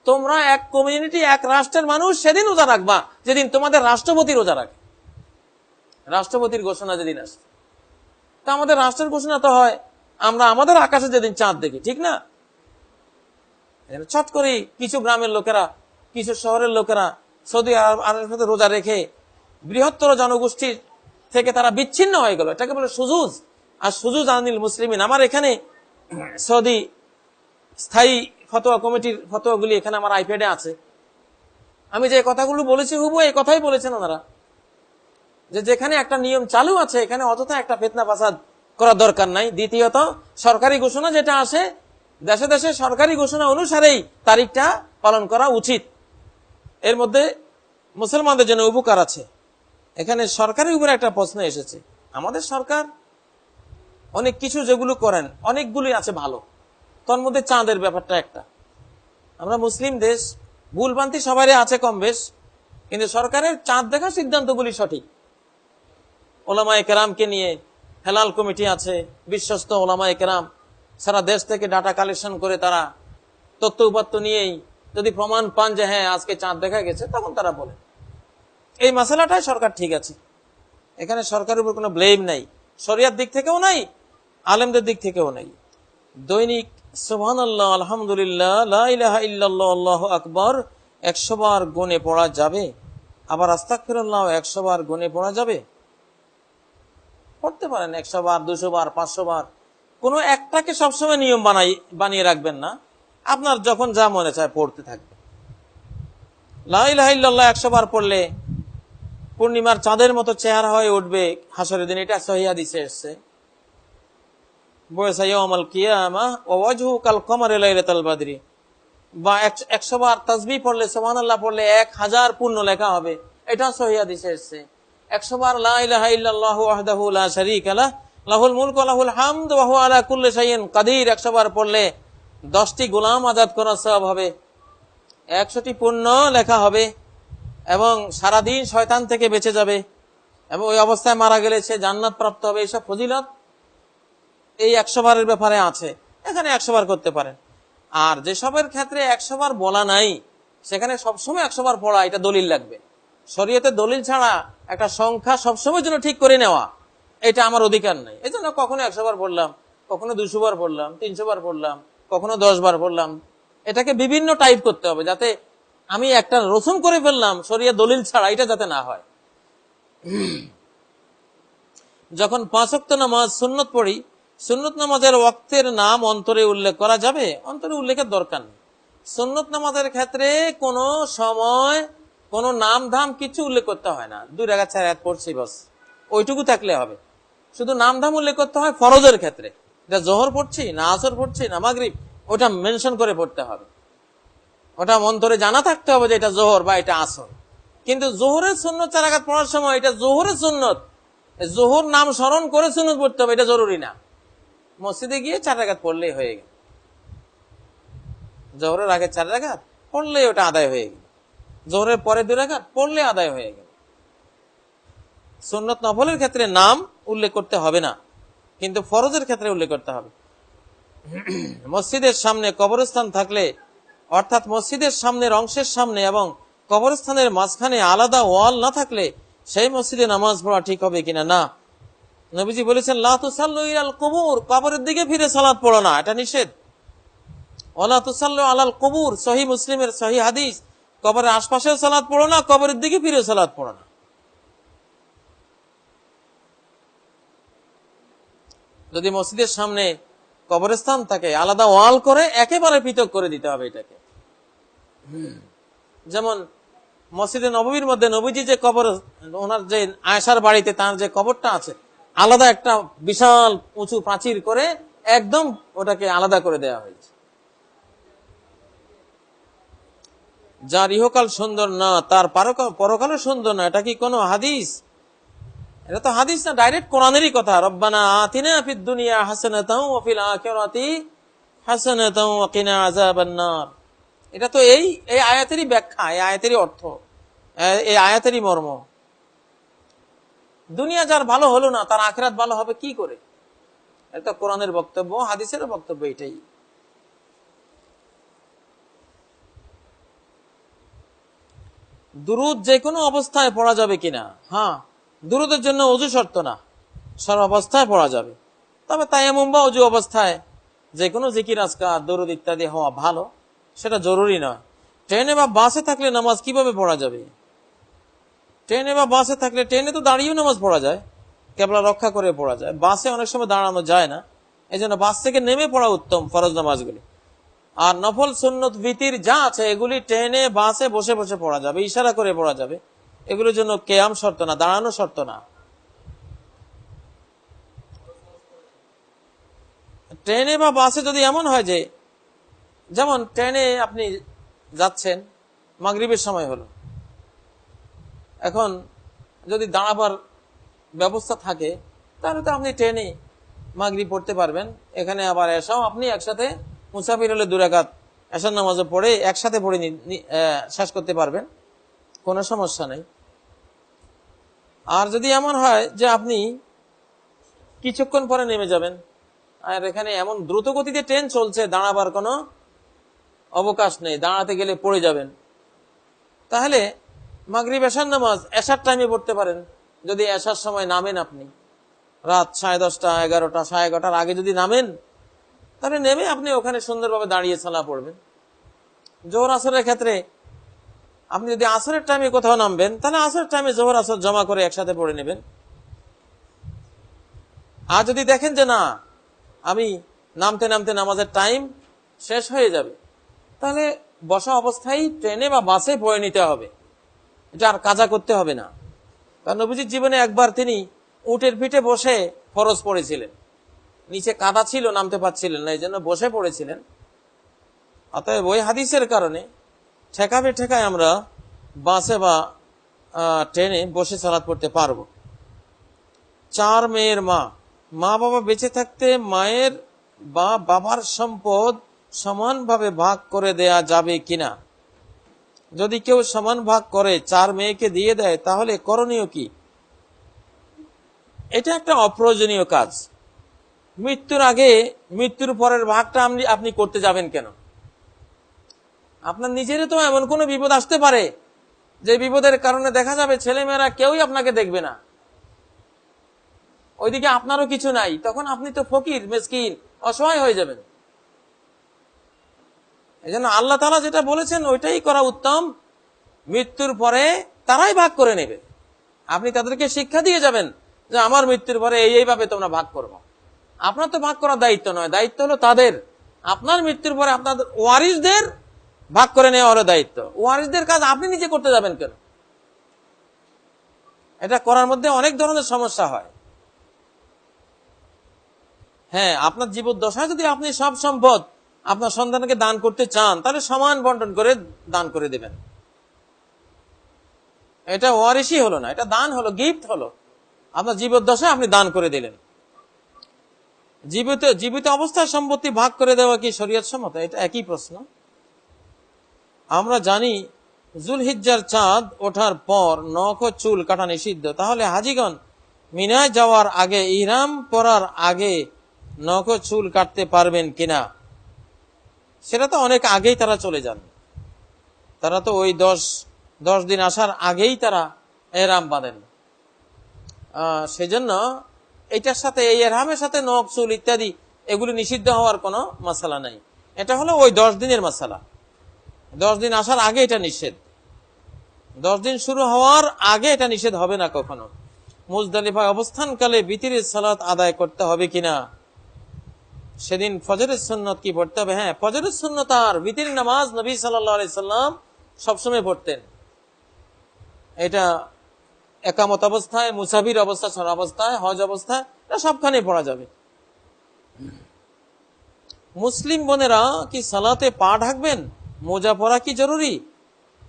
তোমরা এক কমিউনিটি, এক রাষ্ট্রের মানুষ সেদিন রোজা রাখবা যেদিন তোমাদের রাষ্ট্রপতি রোজা রাখে। রাষ্ট্রপতির ঘোষণা যেদিন আসে, তা আমাদের রাষ্ট্রের ঘোষণা তো হয় আমরা আমাদের আকাশে যেদিন চাঁদ দেখি, ঠিক না? চট করে কিছু গ্রামের লোকেরা, কিছু শহরের লোকেরা সৌদি আরবের রোজা রেখে বৃহত্তর জনগোষ্ঠীর থেকে তারা বিচ্ছিন্ন হয়ে গেল, এটাকে বলে সুজুজ। আর সুজুজ আনিল মুসলিমিন, আমার এখানে সৌদি স্থায়ী ফতোয়া কমিটির ফতোয়াগুলি এখানে আমার আইপ্যাডে আছে। আমি যে কথাগুলো বলেছি হুবহু এই কথাই বলেছেন ওনারা, যে যেখানে একটা নিয়ম চালু আছে এখানে অযথা একটা ফিতনা ফাসাদ করার দরকার নাই। দ্বিতীয়ত, সরকারি ঘোষণা যেটা আসে, দেশে দেশে সরকারি ঘোষণা অনুসারেই তারিখটা পালন করা উচিত। এর মধ্যে মুসলমানদের জন্য উপকার আছে। এখানে সরকারের উপরে একটা প্রশ্ন এসেছে। আমাদের সরকার অনেক কিছু যেগুলো করেন অনেকগুলি আছে ভালো, তার মধ্যে চাঁদের ব্যাপারটা একটা। আমরা মুসলিম দেশ, ভুলভ্রান্তি সবারই আছে কম বেশ, কিন্তু সরকারের চাঁদ দেখা সিদ্ধান্তগুলি সঠিক। ওলামায়ে কেরামকে নিয়ে হেলাল কমিটি আছে, বিশ্বস্ত ওলামায়ে কেরাম সারা দেশ থেকে ডাটা কালেকশন করে তারা তথ্য উপাত্ত নিয়েই যদি প্রমাণ পান যে হ্যাঁ আজকে চাঁদ দেখা গেছে, তখন তারা বলে এই মশলাটাই সরকার ঠিক আছে। এখানে সরকারের উপর কোনো ব্লেম নাই, শরিয়ার দিক থেকেও নাই, আলেমদের দিক থেকেও নাই। দৈনিক সুবহানাল্লাহ, আলহামদুলিল্লাহ, লা ইলাহা ইল্লাল্লাহ, আল্লাহু আকবার 100 বার গুনে পড়া যাবে, আবার আস্তাগফিরুল্লাহ 100 বার গুনে পড়া যাবে। পড়তে পারেন 100 বার, 200 বার, 500 বার। কোনো একটাকে সবসময় নিয়ম বানিয়ে রাখবেন না, আপনার যখন যা মনে চায় পড়তে থাকবে। লা ইলাহা ইল্লাল্লাহ 100 বার পড়লে পূর্ণিমার চাঁদের মতো চেহারা হয়ে উঠবে হাসরের দিন, এটা সহিহ হাদিসে এসেছে। বুয়সা ইয়াউমাল কিয়ামা ওয়া ওয়াজহু কাল কমারি লাইলাতুল বদরি। বা 100 বার তাসবিহ পড়লে, সুবহানাল্লাহ পড়লে 1000 পুণ্য লেখা হবে, এটা সহিহ হাদিসে এসেছে। 100 বার লা ইলাহা ইল্লাল্লাহু ওয়াহদাহু লা শারীকা লাহু লাহুল মুলকু ওয়া লাহুল হামদু ওয়া হুয়া আলা কুল্লি শাইইন কাদির 100 বার পড়লে 10টি গোলাম আজাদ করার সওয়াব হবে, 100টি পুণ্য লেখা হবে, এবং সারাদিন শয়তান থেকে বেঁচে যাবে, এবং ওই অবস্থায় মারা গেলে সে জান্নাত প্রাপ্ত হবে। এইসব ফজিলত এই 100 বারের ব্যাপারে আছে, এখানে 100 বার করতে পারেন। আর যেসবের ক্ষেত্রে 100 বার বলা নাই সেখানে সবসময় 100 বার পড়া, এটা দলিল লাগবে। শরীয়তে দলিল ছাড়া একটা সংখ্যা সবসময়ের জন্য ঠিক করে নেওয়া, এটা আমার অধিকার নাই। এই জন্য কখনো 100 বার পড়লাম, কখনো 200 বার পড়লাম, 300 বার পড়লাম, কখনো 10 বার পড়লাম। এটাকে বিভিন্ন টাইপ করতে হবে, যাতে আমি একটা রসুম করে ফেললাম শরীয়ত দলিল ছাড়া, এটা যাতে না হয়। যখন 5 ওয়াক্ত নামাজ সুন্নত পড়ি, সুন্নত নামাজের ওয়াক্তের নাম অন্তরে উল্লেখ করা যাবে? অন্তরে উল্লেখের দরকার নেই। সুন্নত নামাজের ক্ষেত্রে কোনো সময় কোনো নাম ধাম কিছু উল্লেখ করতে হয় না। 2 রাকাত 4 রাকাত পড়ছি বাস, ওইটুকু থাকলে হবে। শুধু নাম ধাম উল্লেখ করতে হয় ফরজের ক্ষেত্রে, এটা জোহর পড়ছি না আসর পড়ছি না মাগরিব, ওটা মেনশন করে পড়তে হবে। ওটা অন্তরে জানা থাকতে হবে যে এটা জোহর বা এটা আসর। কিন্তু জোহরের সুন্নত 4 রাকাত পড়ার সময় এটা জোহরের সুন্নত, জোহর নাম স্মরণ করে সুন্নত পড়তে হবে, এটা জরুরি না। মসজিদে গিয়ে 4 রাকাত পড়লেই হয়ে গেল, জোহরের আগে 4 রাকাত পড়লেই ওটা আদায় হয়ে গেল, জোহরের পরে 2 রাকাত পড়লে আদায় হয়ে গেল। সুন্নত নফলের ক্ষেত্রে নাম উল্লেখ করতে হবে না, কিন্তু ফরজের ক্ষেত্রে উল্লেখ করতে হবে। মসজিদের সামনে কবরস্থান থাকলে, অর্থাৎ মসজিদের সামনের অংশের সামনে এবং কবরস্থানের মাঝখানে আলাদা ওয়াল না থাকলে সেই মসজিদে নামাজ পড়া ঠিক হবে কিনা? না। নবীজি বলেছেন, লা তুসাল্লু ইলাল কুবুর, কবরের দিকে ফিরে সালাত পড়ো না, এটা নিষেধ। ওয়ালা তুসাল্লু আলাল কুবুর, সহিহ মুসলিমের সহিহ হাদিস, কবরের আশপাশেও সালাত পড়ো না, কবরের দিকে ফিরে সালাত পড়ো না। যদি মসজিদের সামনে কবরস্থান থাকে, আলাদা ওয়াল করে একেবারে পৃথক করে দিতে হবে এটাকে। যেমন মসজিদে নববীর মধ্যে নবীজি যে কবর, ওনার যে আয়েশার বাড়িতে তার যে কবরটা আছে, আলাদা একটা বিশাল উঁচু প্রাচীর করে একদম ওটাকে আলাদা করে দেওয়া হয়েছে। যার ইহকাল সুন্দর না তার পরকালও সুন্দর না, এটা কি কোনো হাদিস? এটা তো হাদিস না, ডাইরেক্ট কোরআনেরই কথা। রব্বানা আতিনা ফিদ দুনিয়া হাসানাতাও ওয়া ফিল আখিরাতি হাসানাতাও ওয়া কিনা আযাবান নার। এটা তো এই আয়াতেরই ব্যাখ্যা, এই আয়াতেরই অর্থ, এই আয়াতেরই মর্ম। দুনিয়া যার ভালো হলো না, তার আখিরাত ভালো হবে কি করে? এটা কোরআনের বক্তব্য, হাদিসের বক্তব্য এটাই। দুরূদ যে কোনো অবস্থায় পড়া যাবে কিনা? হ্যাঁ, দুরূদের জন্য ওযু শর্ত না, সর্ব অবস্থায় পড়া যাবে। তবে তায়াম্মুম বা ওযু অবস্থায় যে কোনো জিকির আজকার দরুদ ইত্যাদি হওয়া ভালো, সেটা জরুরি নয়। ট্রেনে বা বাসে থাকলে নামাজ কিভাবে পড়া যাবে? ট্রেনে বা বাসে থাকলে, ট্রেনে তো দাঁড়িয়েও নামাজ পড়া যায়, কেবলা রক্ষা করে পড়া যায়। বাসে অনেক সময় দাঁড়ানো যায় না, এই জন্য বাস থেকে নেমে পড়া উত্তম ফরজ নামাজগুলি। আর নফল সুন্নত ভিতির যা আছে এগুলি ট্রেনে বাসে বসে বসে পড়া যাবে, ইশারা করে পড়া যাবে। এগুলোর জন্য কিয়াম শর্ত না, দাঁড়ানো শর্ত না। ট্রেনে বা বাসে যদি এমন হয় যে, যেমন ট্রেনে আপনি যাচ্ছেন, মাগরিবের সময় হলো, এখন যদি দাঁড়াবার ব্যবস্থা থাকে তাহলে তো আপনি ট্রেনে মাগরিব পড়তে পারবেন। এখানে আবার এসাও আপনি একসাথে, মুসাফির হলে 2 রাকাত এশার নামাজও পড়ে একসাথে পড়ে শেষ করতে পারবেন, কোনো সমস্যা নেই। আর যদি এমন হয় যে আপনি কিছুক্ষণ পরে নেমে যাবেন, আর এখানে এমন দ্রুত গতিতে ট্রেন চলছে, দাঁড়াবার কোনো অবকাশ নেই, দাঁড়াতে গেলে পড়ে যাবেন, তাহলে মাগরিব এশার নামাজ এশার টাইমে পড়তে পারেন। যদি এশার সময় নামেন, আপনি রাত 10:30, 11টা, 11:30 আগে যদি নামেন, তাহলে নেমে আপনি ওখানে সুন্দরভাবে দাঁড়িয়ে সালাত পড়বেন। জোহর আসরের ক্ষেত্রে আপনি যদি আসরের টাইমে কোথাও নামবেন, তাহলে আসরের টাইমে জোহর আসর জমা করে একসাথে পড়ে নেবেন। আর যদি দেখেন যে না, আমি নামতে নামতে নামাজের টাইম শেষ হয়ে যাবে, তাহলে বসা অবস্থায় ট্রেনে বা বাসে পড়ে নিতে হবে, এটা আর কাজা করতে হবে না। কারণ নবীজির জীবনে একবার তিনি উটের পিঠে বসে ফরজ পড়েছিলেন, নিচে কাদা ছিল, নামতে পারছিলেন না, এই জন্য বসে পড়েছিলেন। অতএব ওই হাদিসের কারণে ঠেকায় আমরা বাসে বা ট্রেনে বসে সালাত পড়তে পারবো। 4 মেয়ের মা বাবা বেঁচে থাকতে মায়ের বা বাবার সম্পদ সমানভাবে ভাগ করে দেয়া যাবে কিনা? যদি কেউ সমান ভাগ করে 4 মেয়েকে দিয়ে দেয়, তাহলে করণীয় কি? এটা একটা অপ্রয়োজনীয় কাজ। মৃত্যুর আগে, মৃত্যুর পরের ভাগটা আপনি করতে যাবেন কেন? আপনার নিজেরও তো এমন কোনো বিপদ আসতে পারে যে বিপদের কারণে দেখা যাবে ছেলেমেয়েরা কেউই আপনাকে দেখবে না, ওইদিকে আপনারও কিছু নাই, তখন আপনি তো ফকির, মিসকিন, অসহায় হয়ে যাবেন। এই জন্য আল্লাহ তাআলা যেটা বলেছেন ওইটাই করা উত্তম। মৃত্যুর পরে তারাই ভাগ করে নেবে, আপনি তাদেরকে শিক্ষা দিয়ে যাবেন যে আমার মৃত্যুর পরে এইভাবে তোমরা ভাগ করবো। আপনার তো ভাগ করার দায়িত্ব নয়, দায়িত্ব হলো তাদের। আপনার মৃত্যুর পরে আপনাদের ওয়ারিসদের ভাগ করে নেওয়া হলো দায়িত্ব। ওয়ারিসদের কাজ আপনি নিজে করতে যাবেন কেন? এটা করার মধ্যে অনেক ধরনের সমস্যা হয়। হ্যাঁ, আপনার জীবদ্দশায় যদি আপনি সব সম্পদ আপনার সন্তানকে দান করতে চান, তাহলে সমান বন্টন করে দান করে দেবেন। এটা ওয়ারিসই হলো না, এটা দান হলো, গিফট হলো। আপনার জীবদ্দশায় আপনি দান করে দিলেন। জীবিত অবস্থায় সম্পত্তি ভাগ করে দেওয়া কি শরীয়ত সম্মত? এটা একই প্রশ্ন। আমরা জানি যুলহিজ্জার চাঁদ ওঠার পর নখ ও চুল কাটা নিষিদ্ধ, তাহলে হাজিগণ মিনায় যাওয়ার আগে, ইহরাম পরার আগে নখ ও চুল কাটতে পারবেন কিনা? সেটা তো অনেক আগেই তারা চলে যান, তারা তো ওই 10 দিন আসার আগেই তারা এহরাম বাঁধেন। সেজন্য এটার সাথে, এই এহরামের সাথে নখ চুল ইত্যাদি এগুলি নিষিদ্ধ হওয়ার কোনো মাসালা নাই। এটা হলো ওই 10 দিনের মাসালা। 10 দিন আসার আগে এটা নিষেধ, 10 দিন শুরু হওয়ার আগে এটা নিষেধ হবে না কখনো। মুজদালিফায় অবস্থানকালে বিতিরের সালাত আদায় করতে হবে কিনা? সেদিন ফজরের সুন্নত কি পড়তে হবে? হ্যাঁ, ফজরের সুন্নত আর বিতির নামাজ নবী সাল্লাল্লাহু আলাইহি সাল্লাম সবসময় পড়তেন। এটা একামত অবস্থায়, মুসাফির অবস্থা, সর অবস্থায়, হজ অবস্থায়, এটা সবখানে পড়া যাবে। মুসলিম বোনেরা কি সালাতে পা ঢাকবেন? মোজা পরা কি জরুরি?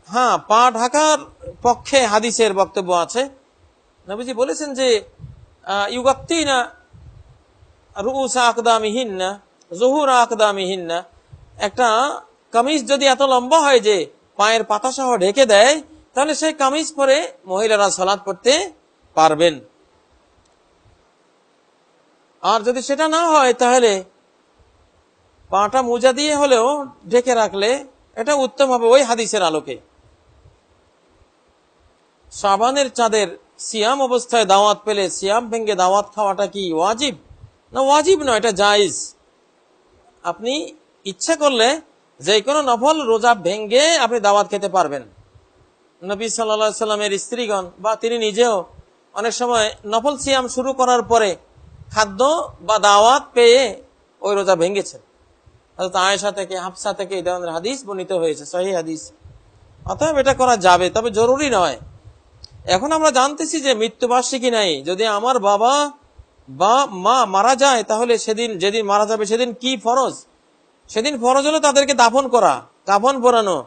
হ্যাঁ, পা ঢাকার পক্ষে হাদিসের বক্তব্য আছে। নবীজি বলেছেন যে ইউগাত্তিনা রুউসা আকদামিহিন্না যুহুরা আকদামিহিন্না, একটা কামিজ যদি এত লম্বা হয় যে পায়ের পাতা সহ ঢেকে দেয়, তাহলে সেই কামিজ পরে মহিলারা সালাত পড়তে পারবেন। আর যদি সেটা না হয় তাহলে পাটা মোজা দিয়ে হলেও ঢেকে রাখলে এটা উত্তম হবে ওই হাদিসের আলোকে। শাবানের চাঁদের সিয়াম অবস্থায় দাওয়াত পেলে সিয়াম ভেঙ্গে দাওয়াত খাওয়াটা কি ওয়াজিব? না, ওয়াজিব নয়, এটা জায়েজ। আপনি ইচ্ছা করলে যে কোনো নফল রোজা ভেঙ্গে আপনি দাওয়াত খেতে পারবেন। নবী সাল্লাল্লাহু আলাইহি সাল্লামের স্ত্রীগণ বা তিনি নিজেও অনেক সময় নফল সিয়াম শুরু করার পরে খাদ্য বা দাওয়াত পেয়ে ওই রোজা ভেঙ্গেছেন। হযরত আয়েশা থেকে, হাফসা থেকে এই ধরনের হাদিস বর্ণিত হয়েছে, সহিহ হাদিস। অতএব এটা করা যাবে, তবে জরুরি নয়। এখন আমরা জানতেছি যে মৃত্যুবার্ষিকী নাই, যদি আমার বাবা বা মা মারা যায় তাহলে যেদিন মারা যাবে সেদিন কি ফরজ? সেদিন ফরজ হলো তাদেরকে দাফন করা, কাফন পরানো,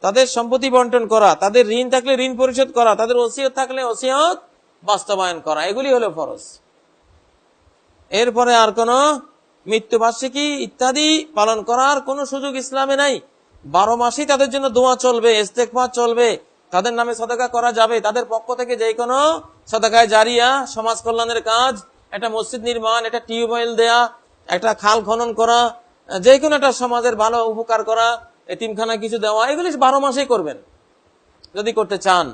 তাদের সম্পত্তি বন্টন করা, তাদের ঋণ থাকলে ঋণ পরিশোধ করা, তাদের ওসিয়ত থাকলে ওসিয়ত বাস্তবায়ন করা, এগুলি হলো ফরজ। এরপরে আর কোনো মৃত্যুবার্ষিকী ইত্যাদি পালন করার কোনো সুযোগ ইসলামে নাই। 12 মাসেই তাদের জন্য দোয়া চলবে, ইস্তেগফার চলবে, তাদের নামে সাদাকা করা যাবে, তাদের পক্ষ থেকে যে কোনো সাদাকায়ে জারিয়া, সমাজ কল্যাণের কাজ, একটা মসজিদ নির্মাণ, একটা টিউবওয়েল দেয়া, একটা খাল খনন করা, যে কোনো একটা সমাজের ভালো উপকার করা, এতিমখানা কিছু দেওয়া, এগুলি 12 মাসেই করবেন যদি করতে চান।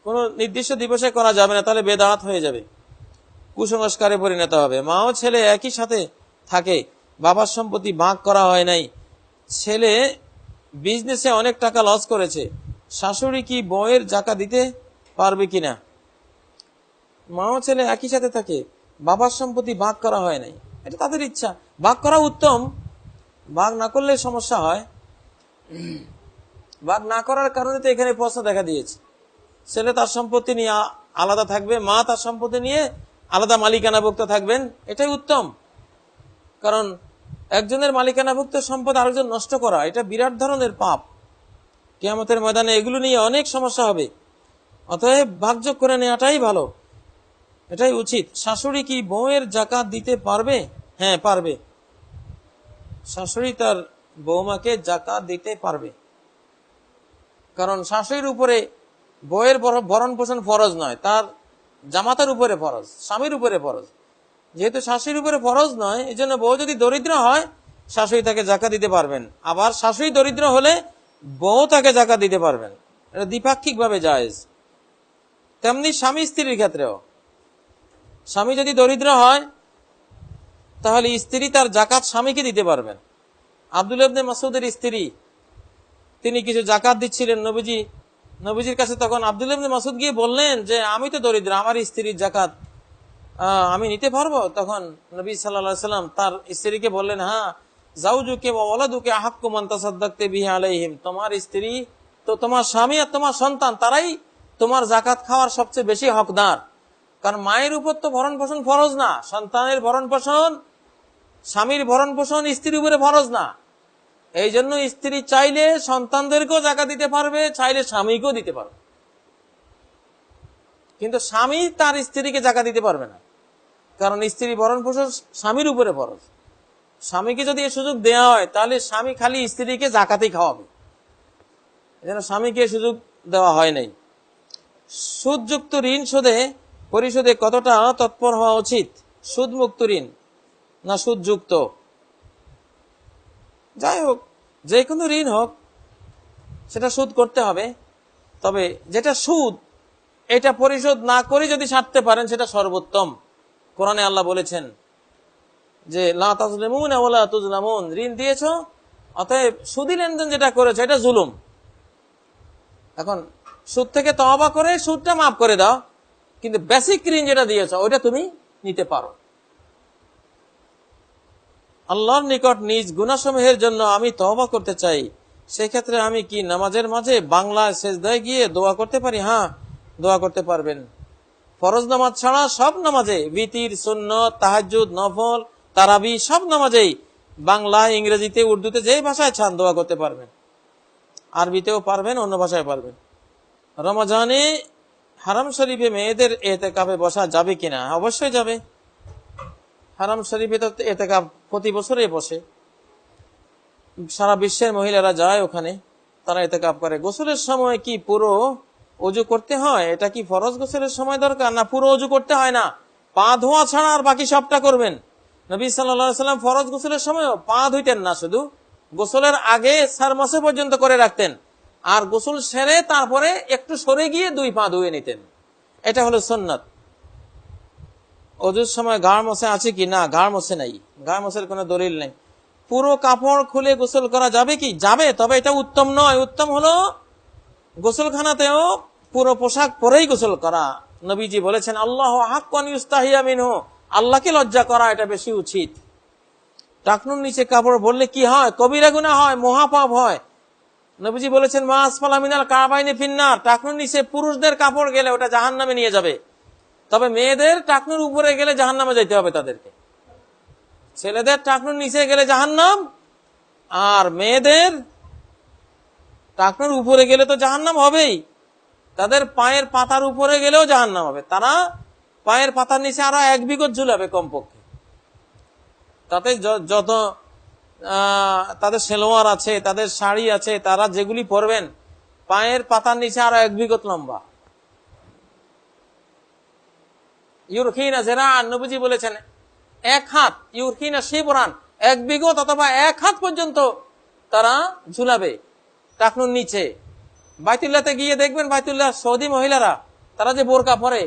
কোনো নির্দিষ্ট দিবসে করা যাবে না, তাহলে বেদাত হয়ে যাবে, কুসংস্কারে পরিণত হবে। মা ও ছেলে একই সাথে থাকে, বাবার সম্পত্তি ভাগ করা হয় নাই, ছেলে বিজনেসে অনেক টাকা লস করেছে, শাশুড়ি কি বউয়ের জাকাত দিতে পারবে কিনা? মা ও ছেলে একই সাথে থাকে, বাবার সম্পত্তি ভাগ করা হয় নাই, এটা তাদের ইচ্ছা, ভাগ করা উত্তম। ভাগ না করলে সমস্যা হয়। ভাগ না করার কারণে তো এখানে প্রশ্ন দেখা দিয়েছে। ছেলে তার সম্পত্তি নিয়ে আলাদা থাকবে, মা তার সম্পত্তি নিয়ে আলাদা মালিকানাভুক্ত থাকবেন, এটাই উত্তম। কারণ একজনের মালিকানাভুক্ত সম্পদ আরেকজন নষ্ট করা, এটা বিরাট ধরনের পাপ। কিয়ামতের ময়দানে এগুলো নিয়ে অনেক সমস্যা হবে। অতএব ভাগযোগ করে নেওয়াটাই ভালো, এটাই উচিত। শাশুড়ি কি বউয়ের জাকাত দিতে পারবে? হ্যাঁ, পারবে। শাশুড়ি তার বৌমাকে জাকাত দিতে পারবে, কারণ শাশুড়ির উপরে বউয়ের ভরণ পোষণ ফরজ নয়, তার জামাতার উপরে ফরজ, স্বামীর উপরে ফরজ। যেহেতু শাশুড়ির উপরে ফরজ নয়, এই জন্য বউ যদি দরিদ্র হয় শাশুড়ি তাকে জাকাত দিতে পারবেন, আবার শাশুড়ি দরিদ্র হলে বউ তাকে জাকাত দিতে পারবেন। এটা দ্বিপাক্ষিক ভাবে জায়েজ। তেমনি স্বামী স্ত্রীর ক্ষেত্রেও, স্বামী যদি দরিদ্র হয় তাহলে স্ত্রী তার জাকাত স্বামীকে দিতে পারবেন। আব্দুল্লাহ ইবনে মাসউদের স্ত্রী, তিনি কিছু জাকাত দিচ্ছিলেন নবীজির কাছে। তখন আব্দুল্লাহ ইবনে মাসউদ গিয়ে বললেন যে আমি তো দরিদ্র, আমার স্ত্রীর জাকাত আমি নিতে পারবো? তখন নবী সাল্লাল্লাহু আলাইহি সাল্লাম তার স্ত্রীকে বললেন, হ্যাঁ, যাওজুকে ওয়া ওয়ালাদুকে আহাক্কু মান তাসাদদাকতে বিহি আলাইহিম, তোমার স্ত্রী তো, তোমার স্বামী আর তোমার সন্তান, তারাই তোমার জাকাত খাওয়ার সবচেয়ে বেশি হকদার। কারণ মায়ের উপর তো ভরণ পোষণ ফরজ না, সন্তানের ভরণ পোষণ, স্বামীর ভরণ পোষণ স্ত্রীর উপরে ফরজ না। এই জন্য স্ত্রী চাইলে সন্তানদেরকেও জাকাত দিতে পারবে, চাইলে স্বামীকেও দিতে পারবে, কিন্তু স্বামী তার স্ত্রীকে জাকাত দিতে পারবে না, কারণ স্ত্রী ভরণ পোষণ স্বামীর উপরে ফরজ। স্বামীকে যদি এই সুযোগ দেওয়া হয় তাহলে স্বামী খালি স্ত্রীকে জাকাতই খাওয়াবে, এজন্য স্বামীকে সুযোগ দেওয়া হয় নাই। সুদযুক্ত ঋণ পরিশোধে কতটা তৎপর হওয়া উচিত? সুদমুক্ত ঋণ না সুদযুক্ত? যাই হোক, যে কোনো ঋণ হোক, সেটা সুদ করতে হবে। তবে যেটা সুদ, এটা পরিশোধ না করে যদি ছাড়তে পারেন সেটা সর্বোত্তম। কোরআনে আল্লাহ বলেছেন যে লা তাজলিমুনা ওয়ালা তুজলামুন, ঋণ দিয়েছো অতএব সুদি লেনদেন যেটা করেছো এটা জুলুম। এখন সুদ থেকে তওবা করে সুদটা মাফ করে দাও, কিন্তু বেসিক ঋণ যেটা দিয়েছো ওইটা তুমি নিতে পারো। আল্লাহর নিকট নিজ গুনাহসমূহের জন্য আমি তওবা করতে চাই, সেই ক্ষেত্রে আমি কি নামাজের মাঝে বাংলায় সেজদায় গিয়ে দোয়া করতে পারি? হ্যাঁ, দোয়া করতে পারবেন। ফরজ নামাজ ছাড়া সব নামাজে, বিতির, সুন্নত, তাহাজ্জুদ, নফল, তারাবি, সব নামাজেই বাংলায়, ইংরেজিতে, উর্দুতে, যে ভাষায় চান দোয়া করতে পারবেন। আরবিতেও পারবেন, অন্য ভাষায় পারবেন। রমজানে হারাম শরীফে মেয়েদের ইতিকাফে বসা যাবে কিনা? অবশ্যই যাবে। হারাম শরীফে তো ইতিকাফ প্রতি বছরই বসে, সারা বিশ্বের মহিলারা যায় ওখানে, তারা ইতিকাফ করে। গোসলের সময় কি পুরো ওযু করতে হয়? এটা কি ফরজ গোসলের সময় দরকার, না পুরো ওযু করতে হয় না, পা ধোয়া ছাড়া আর বাকি সবটা করবেন? নবী সাল্লাল্লাহু আলাইহি ওয়াসাল্লাম ফরজ গোসলের সময়ও পা ধুইতেন না, শুধু গোসলের আগে সারমাসে পর্যন্ত করে রাখতেন, আর গোসল সেরে তারপরে একটু সরে গিয়ে 2 পা ধুয়ে নিতেন। এটা হলো সুন্নাত। ওযুর সময় গাড় মোছে আছে কি? না, গাড় মোছে নাই, গাড় মোছের কোনো দলিল নেই। পুরো কাপড় খুলে গোসল করা যাবে কি? যাবে, তবে এটা উত্তম নয়। উত্তম হলো গোসলখানাতেও পুরো পোশাক পরেই গোসল করা। নবীজি বলেছেন, আল্লাহু হাক্কান ইউস্তাহিয়া মিনহু, আল্লাহকে লজ্জা করা এটা বেশি উচিত। টাকনুর নিচে কাপড় বললে কি হয়? কবিরা গুনাহ হয়, মহাপাপ হয়। নবীজি বলেছেন, মা আসফালা মিনাল কাবাইনি ফিন্নার, টাকনুর নিচে পুরুষদের কাপড় গেলে ওটা জাহান্নামে নিয়ে যাবে, তবে মেয়েদের টাকনুর উপরে গেলে জাহান্নামে যেতে হবে তাদেরকে। ছেলেদের টাকনুর নিচে গেলে জাহান্নাম, আর মেয়েদের টাকনুর উপরে গেলে তো জাহান্নাম হবেই, তাদের পায়ের পাতার উপরে গেলেও জাহান্নাম হবে। তারা পায়ের পাতার নিচে আরো 1 বিঘত ঝুলাবে কমপক্ষে। তাতে যত তাদের সেলোয়ার আছে, তাদের শাড়ি আছে, তারা যেগুলি পরবেন, পায়ের পাতার নিচে আরো 1 বিঘত লম্বা। ইউরখিনা জেরান, নবীজি বলেছেন 1 হাত, ইউরখিনা শিবরান, 1 বিঘত অথবা 1 হাত পর্যন্ত তারা ঝুলাবে টাকনুর নিচে। বাইতুল্লাহতে গিয়ে দেখবেন, বাইতুল্লাহ সৌদি মহিলারা তারা যে বোরকা পরে,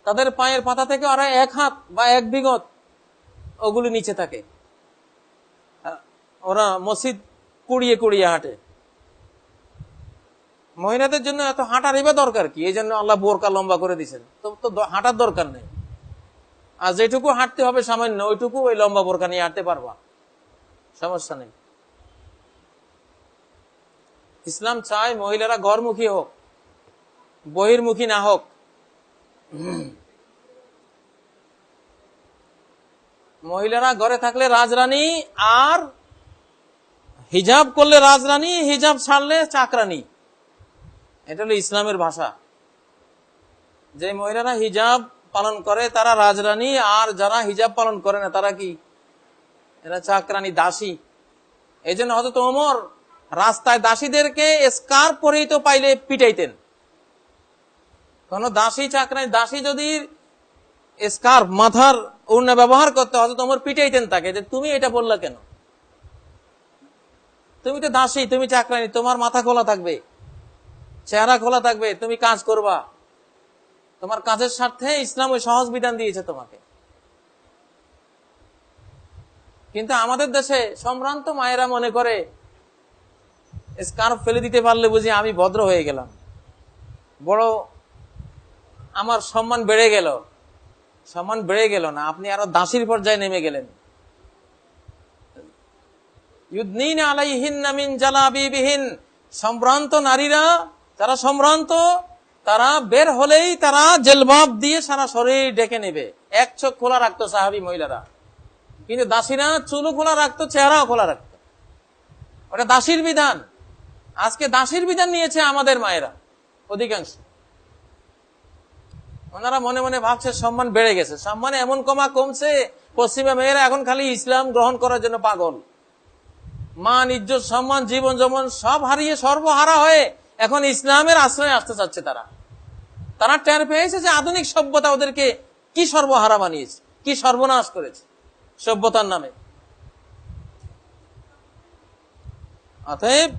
তাদের পায়ের পাতা থেকে আরো 1 হাত বা 1 বিঘত ওগুলি নিচে থাকে। ওরা মসজিদ কুড়িয়ে কুড়িয়ে হাঁটে। মহিলাদের জন্য এত হাঁটার এবার দরকার কি? এই জন্য আল্লাহ বোরকা লম্বা করে দিয়েছেন, তো হাঁটার দরকার নেই। আর যেটুকু হাঁটতে হবে সামান্য, ওইটুকু ওই লম্বা বোরকা নিয়ে হাঁটতে পারবা, সমস্যা নেই। ইসলাম চায় মহিলারা ঘরমুখী হোক, বহির্মুখী না হোক। মহিলারা ঘরে থাকলে রাজরানী, আর হিজাব করলে রাজরানী, হিজাব ছাড়লে চাকরানী। এটা হলো ইসলামের ভাষা। যে মহিলারা হিজাব পালন করে তারা রাজরানী, আর যারা হিজাব পালন করে না তারা কি? এরা চাকরানী, দাসী। এই জন্য হযরত ওমর রাস্তায় দাসীদেরকে স্কার্ফ পরিহিত পাইলে পিটাইতেন। কোন দাসী চাকরানী, দাসী যদি স্কার্ফ মাথার ওড়না ব্যবহার করতে, হযরত ওমর পিটাইতেন তাকে, যে তুমি এটা বললা কেন? তুমি তো দাসী, তুমি চাকরানী, তোমার মাথা খোলা থাকবে, চেহারা খোলা থাকবে, তুমি কাজ করবা, তোমার কাজের স্বার্থে ইসলাম ওই সহজ বিধান দিয়েছে তোমাকে। কিন্তু আমাদের দেশে সম্ভ্রান্ত মায়েরা মনে করে স্কার্ফ ফেলে দিতে পারলে বুঝি আমি ভদ্র হয়ে গেলাম, বড় আমার সম্মান বেড়ে গেল। সম্মান বেড়ে গেল না, আপনি আরো দাসীর পর্যায়ে নেমে গেলেন। ইউদনিনা আলাইহিন্না মিন জালাবিবিহিন, সম্ভ্রান্ত নারীরা, যারা সম্ভ্রান্ত, তারা বের হলেই তারা জেলবাব দিয়ে সারা শরীর ঢেকে নেবে। 1 চোখ খোলা রাখতো সাহাবী মহিলারা, কিন্তু দাসীরা চুলও খোলা রাখতো, চেহারাও খোলা রাখতো। ওটা দাসীর বিধান। আজকে দাসীর বিধান নিয়েছে আমাদের মায়েরা অধিকাংশ। ওনারা মনে মনে ভাবছে সম্মান বেড়ে গেছে। সম্মানে এমন কমছে, পশ্চিমা মেয়েরা এখন খালি ইসলাম গ্রহণ করার জন্য পাগল। মান, ইজ্জত, সম্মান, জীবন যেমন সব হারিয়ে সর্বহারা হয়ে এখন ইসলামের আশ্রয়ে আসতে চাচ্ছে। তারা টের পেয়েছে যে আধুনিক সভ্যতা ওদেরকে কি সর্বহারা বানিয়েছে, কি সর্বনাশ করেছে সভ্যতার নামে। অতএব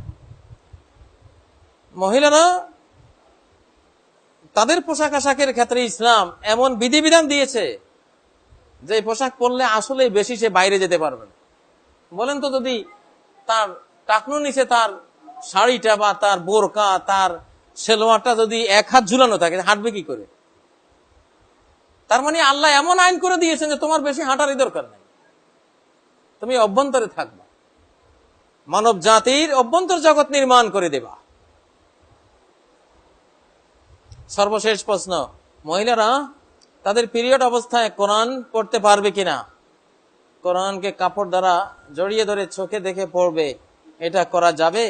মহিলারা তাদের পোশাক আশাকের ক্ষেত্রে ইসলাম এমন বিধিবিধান দিয়েছে যে পোশাক পরলে আসলে বেশি সে বাইরে যেতে পারবে না। বলেন তো, যদি তার টাকনুর নিচে তার শাড়িটা বা তার বোরকা, তার সেলোয়ারটা যদি 1 হাত ঝুলানো থাকে, হাঁটবে কি করে? তার মানে আল্লাহ এমন আইন করে দিয়েছেন যে তোমার বেশি হাঁটারই দরকার নাই, তুমি অভ্যন্তরে থাকবা, মানব জাতির অভ্যন্তর জগৎ নির্মাণ করে দেবা। সর্বশেষ প্রশ্ন, মহিলারা তাদের পিরিয়ড অবস্থায় কোরআন পড়তে পারবে কিনা? কোরআনকে কাপড় দ্বারা জড়িয়ে ধরে চোখে দেখে পড়বে, এটা করা যাবে?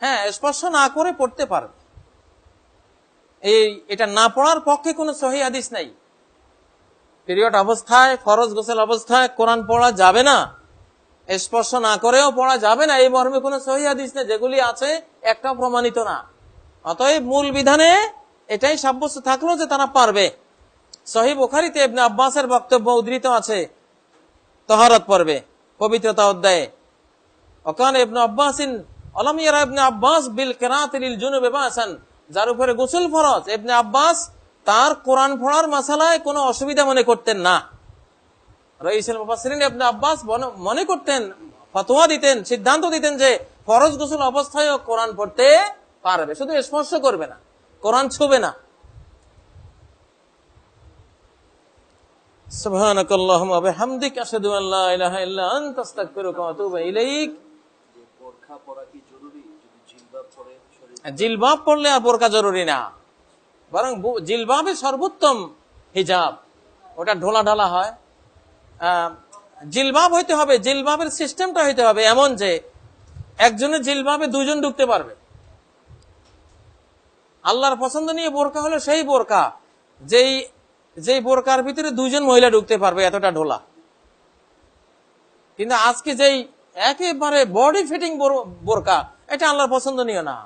হ্যাঁ, স্পর্শ না করে পড়তে পারবে। এটা না পড়ার পক্ষে কোনো সহিহ হাদিস নাই। পিরিয়ড অবস্থায়, ফরজ গোসল অবস্থায় কোরআন পড়া যাবে না, স্পর্শ না করেও পড়া যাবে না, এই মর্মে কোন সহিহ হাদিস নেই। যেগুলি আছে একটাও প্রমাণিত না। অতএব মূল বিধানে এটাই সাব্যস্ত থাকলো যে তারা পারবে। সহিহ বুখারীতে ইবনে আব্বাসের বক্তব্য উদ্ধৃত আছে তাহারাত পর্বে, পবিত্রতা অধ্যায়ে। ওকান ইবনে আব্বাসিন আলাম ইয়ারা ইবনে আব্বাস বিল কিরাআতি লিল জুনুবি বাসান, যার উপরে গোসল ফরজ, ইবনে আব্বাস তার কোরআন পড়ার মাসালায় কোনো অসুবিধা মনে করতেন না। রাইসুল মুফাসসিরিন ইবনে আব্বাস মনে করতেন, ফতোয়া দিতেন, সিদ্ধান্ত দিতেন যে ফরজ গোসল অবস্থায়ও কোরআন পড়তে পারবে, শুধু স্পর্শ করবে না, কোরআন ছুবে না। সুবহানাকাল্লাহুম্মা ওয়া বিহামদিকা আশহাদু আল লা ইলাহা ইল্লা আনতা আস্তাগফিরুকা ওয়া আতুবু ইলাইক। বোরকা পরা কি জরুরি? যদি জিলবাব পরে জিলবাব পরলে আর বোরকা জরুরি না, বরং জিলবাবে সর্বোত্তম হিজাব, ওটা ঢোলা ঢালা হয়। জিলবাব হইতে হবে, জিলবাবের সিস্টেমটা হইতে হবে এমন যে একজনের জিলবাবে দুইজন ঢুকতে পারবে। আল্লাহর পছন্দনীয় বোরকা হলো সেই বোরকা যেই বোরকার ভিতরে দুইজন মহিলা ঢুকতে পারবে, এতটা ঢোলা। কিন্তু আজকে যেই একেবারে বডি ফিটিং বোরকা, এটা আল্লাহর পছন্দনীয় না।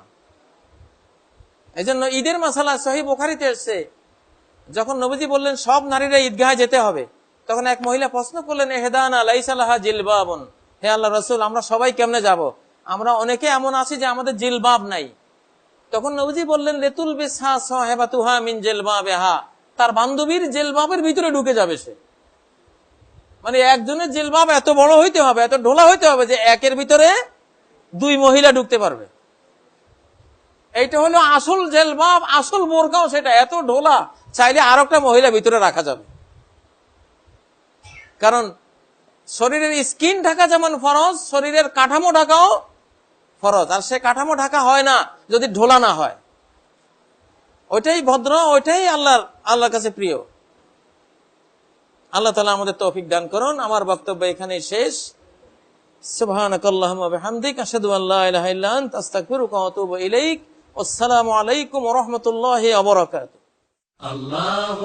এই জন্য ঈদের মাসালা সহিহ বুখারীতে এসেছে, যখন নবীজি বললেন সব নারীরা ঈদগাহে যেতে হবে, তখন এক মহিলা প্রশ্ন করলেন, ইহদানা লাইসা লাহা জিলবাবুন, হে আল্লাহ রাসূল, আমরা সবাই কেমনে যাব? আমরা অনেকে এমন আছি যে আমাদের জিলবাব নাই। তখন নবীজি বললেন, লিতুল বিসহা সাহিবাতুহা মিন জিলবাবিহা, তার বান্ধবীর জিলবাবের ভিতরে ঢুকে যাবে সে। মানে একজনের জিলবাব এত বড় হইতে হবে, এত ঢোলা হইতে হবে যে একের ভিতরে দুই মহিলা ঢুকতে পারবে। এইটা হলো আসল জিলবাব, আসল বোরকাও সেটা, এত ঢোলা, চাইলে আর একটা মহিলা ভিতরে রাখা যাবে। কারণ শরীরের স্কিন ঢাকা যেমন ফরজ, শরীরের কাঠামো ঢাকাও ফরজ। আর সে কাঠামো ঢাকা হয় না যদি ঢোলা না হয়। ওইটাই ভদ্র, ওইটাই আল্লাহর কাছে প্রিয়। আল্লাহ তাআলা আমাদের তৌফিক দান করুন। আমার বক্তব্য এখানেই শেষ। সুবহানাকাল্লাহুম্মা ওয়া বিহামদিকা আশহাদু আল লা ইলাহা ইল্লা আনতা আস্তাগফিরুকা ওয়া আতুবু ইলাইক। আসসালামু আলাইকুম ওয়া রাহমাতুল্লাহি ওয়া বারাকাতুহু। আল্লাহু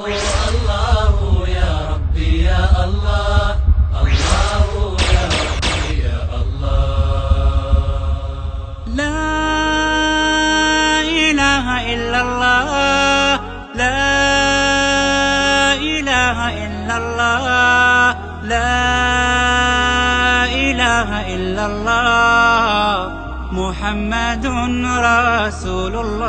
আল্লাহু ইয়া রাব্বি ইয়া আল্লাহ, আল্লাহু ইয়া রাব্বি ইয়া আল্লাহ। লা ইলাহা ইল্লাল্লাহ, লা ইলাহা ইল্লাল্লাহ, লা ইলাহা ইল্লাল্লাহ, মুহাম্মাদুর রাসূলুল্লাহ।